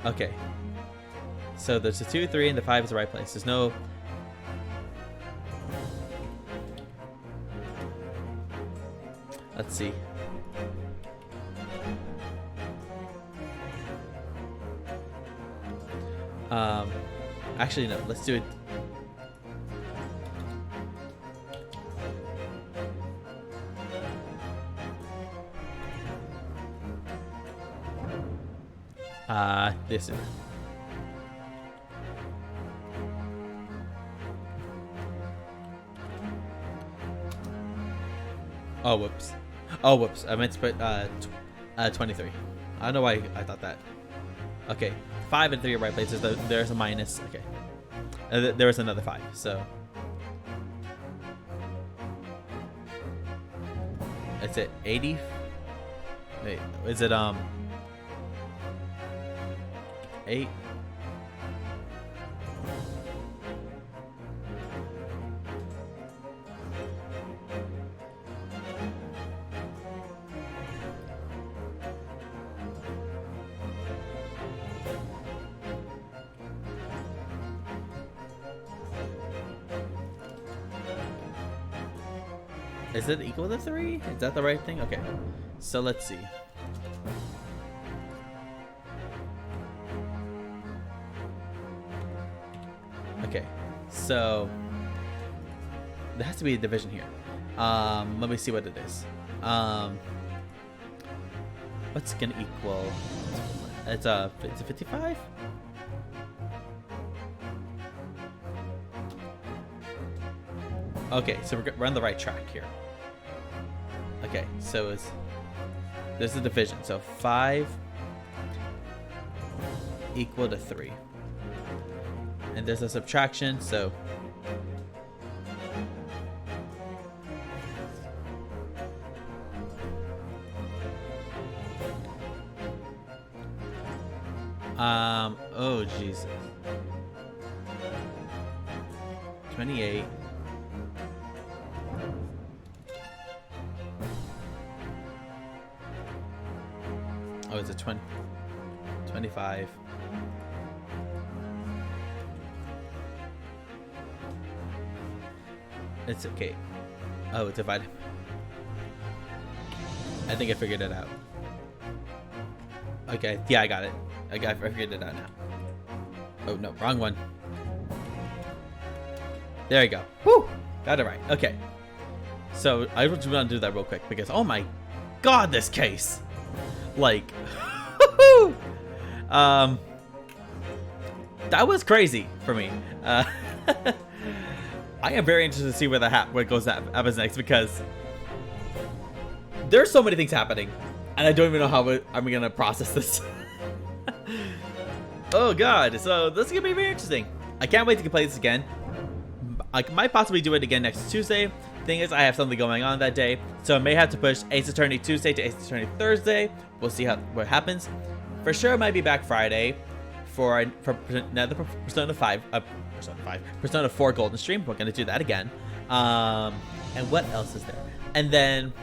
okay. So there's the 2, 3, and the 5 is the right place. There's no... Let's see. Actually, no. Let's do it. This is... Oh, whoops. Oh, whoops. I meant to put 23. I don't know why I thought that. Okay, 5 and 3 are right places. There's a minus. Okay. There was another 5, so. Is it 80? Wait, is it 8? Is it equal to 3? Is that the right thing? Okay. So let's see. Okay. So there has to be a division here. Let me see what it is. What's gonna equal? It's a 55? Okay, so we're on the right track here. Okay, so there's a division. So 5 equal to 3. And there's a subtraction, so oh Jesus. 28. Oh, it's a 20. 25. It's okay. Oh, it's divided. I think I figured it out. Okay, yeah, I got it. I figured it out now. Oh no, wrong one. There you go. Woo! Got it right. Okay. So I just want to do that real quick because oh my God, this case. Like, that was crazy for me. I am very interested to see where what goes happens next because there's so many things happening, and I don't even know how I'm gonna process this. Oh God! So this is gonna be very interesting. I can't wait to play this again. I might possibly do it again next Tuesday. Thing is, I have something going on that day, so I may have to push Ace Attorney Tuesday to Ace Attorney Thursday. We'll see what happens. For sure, I might be back Friday. for another Persona 4 Golden stream. We're gonna do that again. And what else is there? And then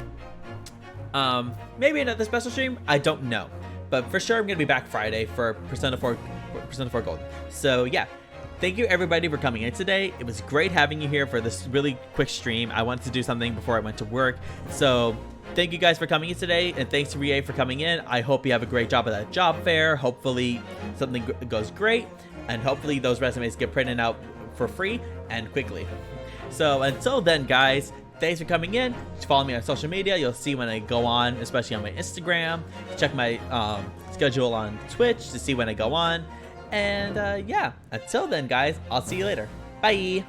maybe another special stream. I don't know, but for sure I'm gonna be back Friday for Persona 4 Golden. So yeah. Thank you everybody for coming in today. It was great having you here for this really quick stream. I wanted to do something before I went to work. So thank you guys for coming in today, and thanks to Rie for coming in. I hope you have a great job at that job fair. Hopefully something goes great, and hopefully those resumes get printed out for free and quickly. So until then, guys, thanks for coming in. Follow me on social media. You'll see when I go on, especially on my Instagram. Check my schedule on Twitch to see when I go on. And yeah, until then, guys, I'll see you later. Bye.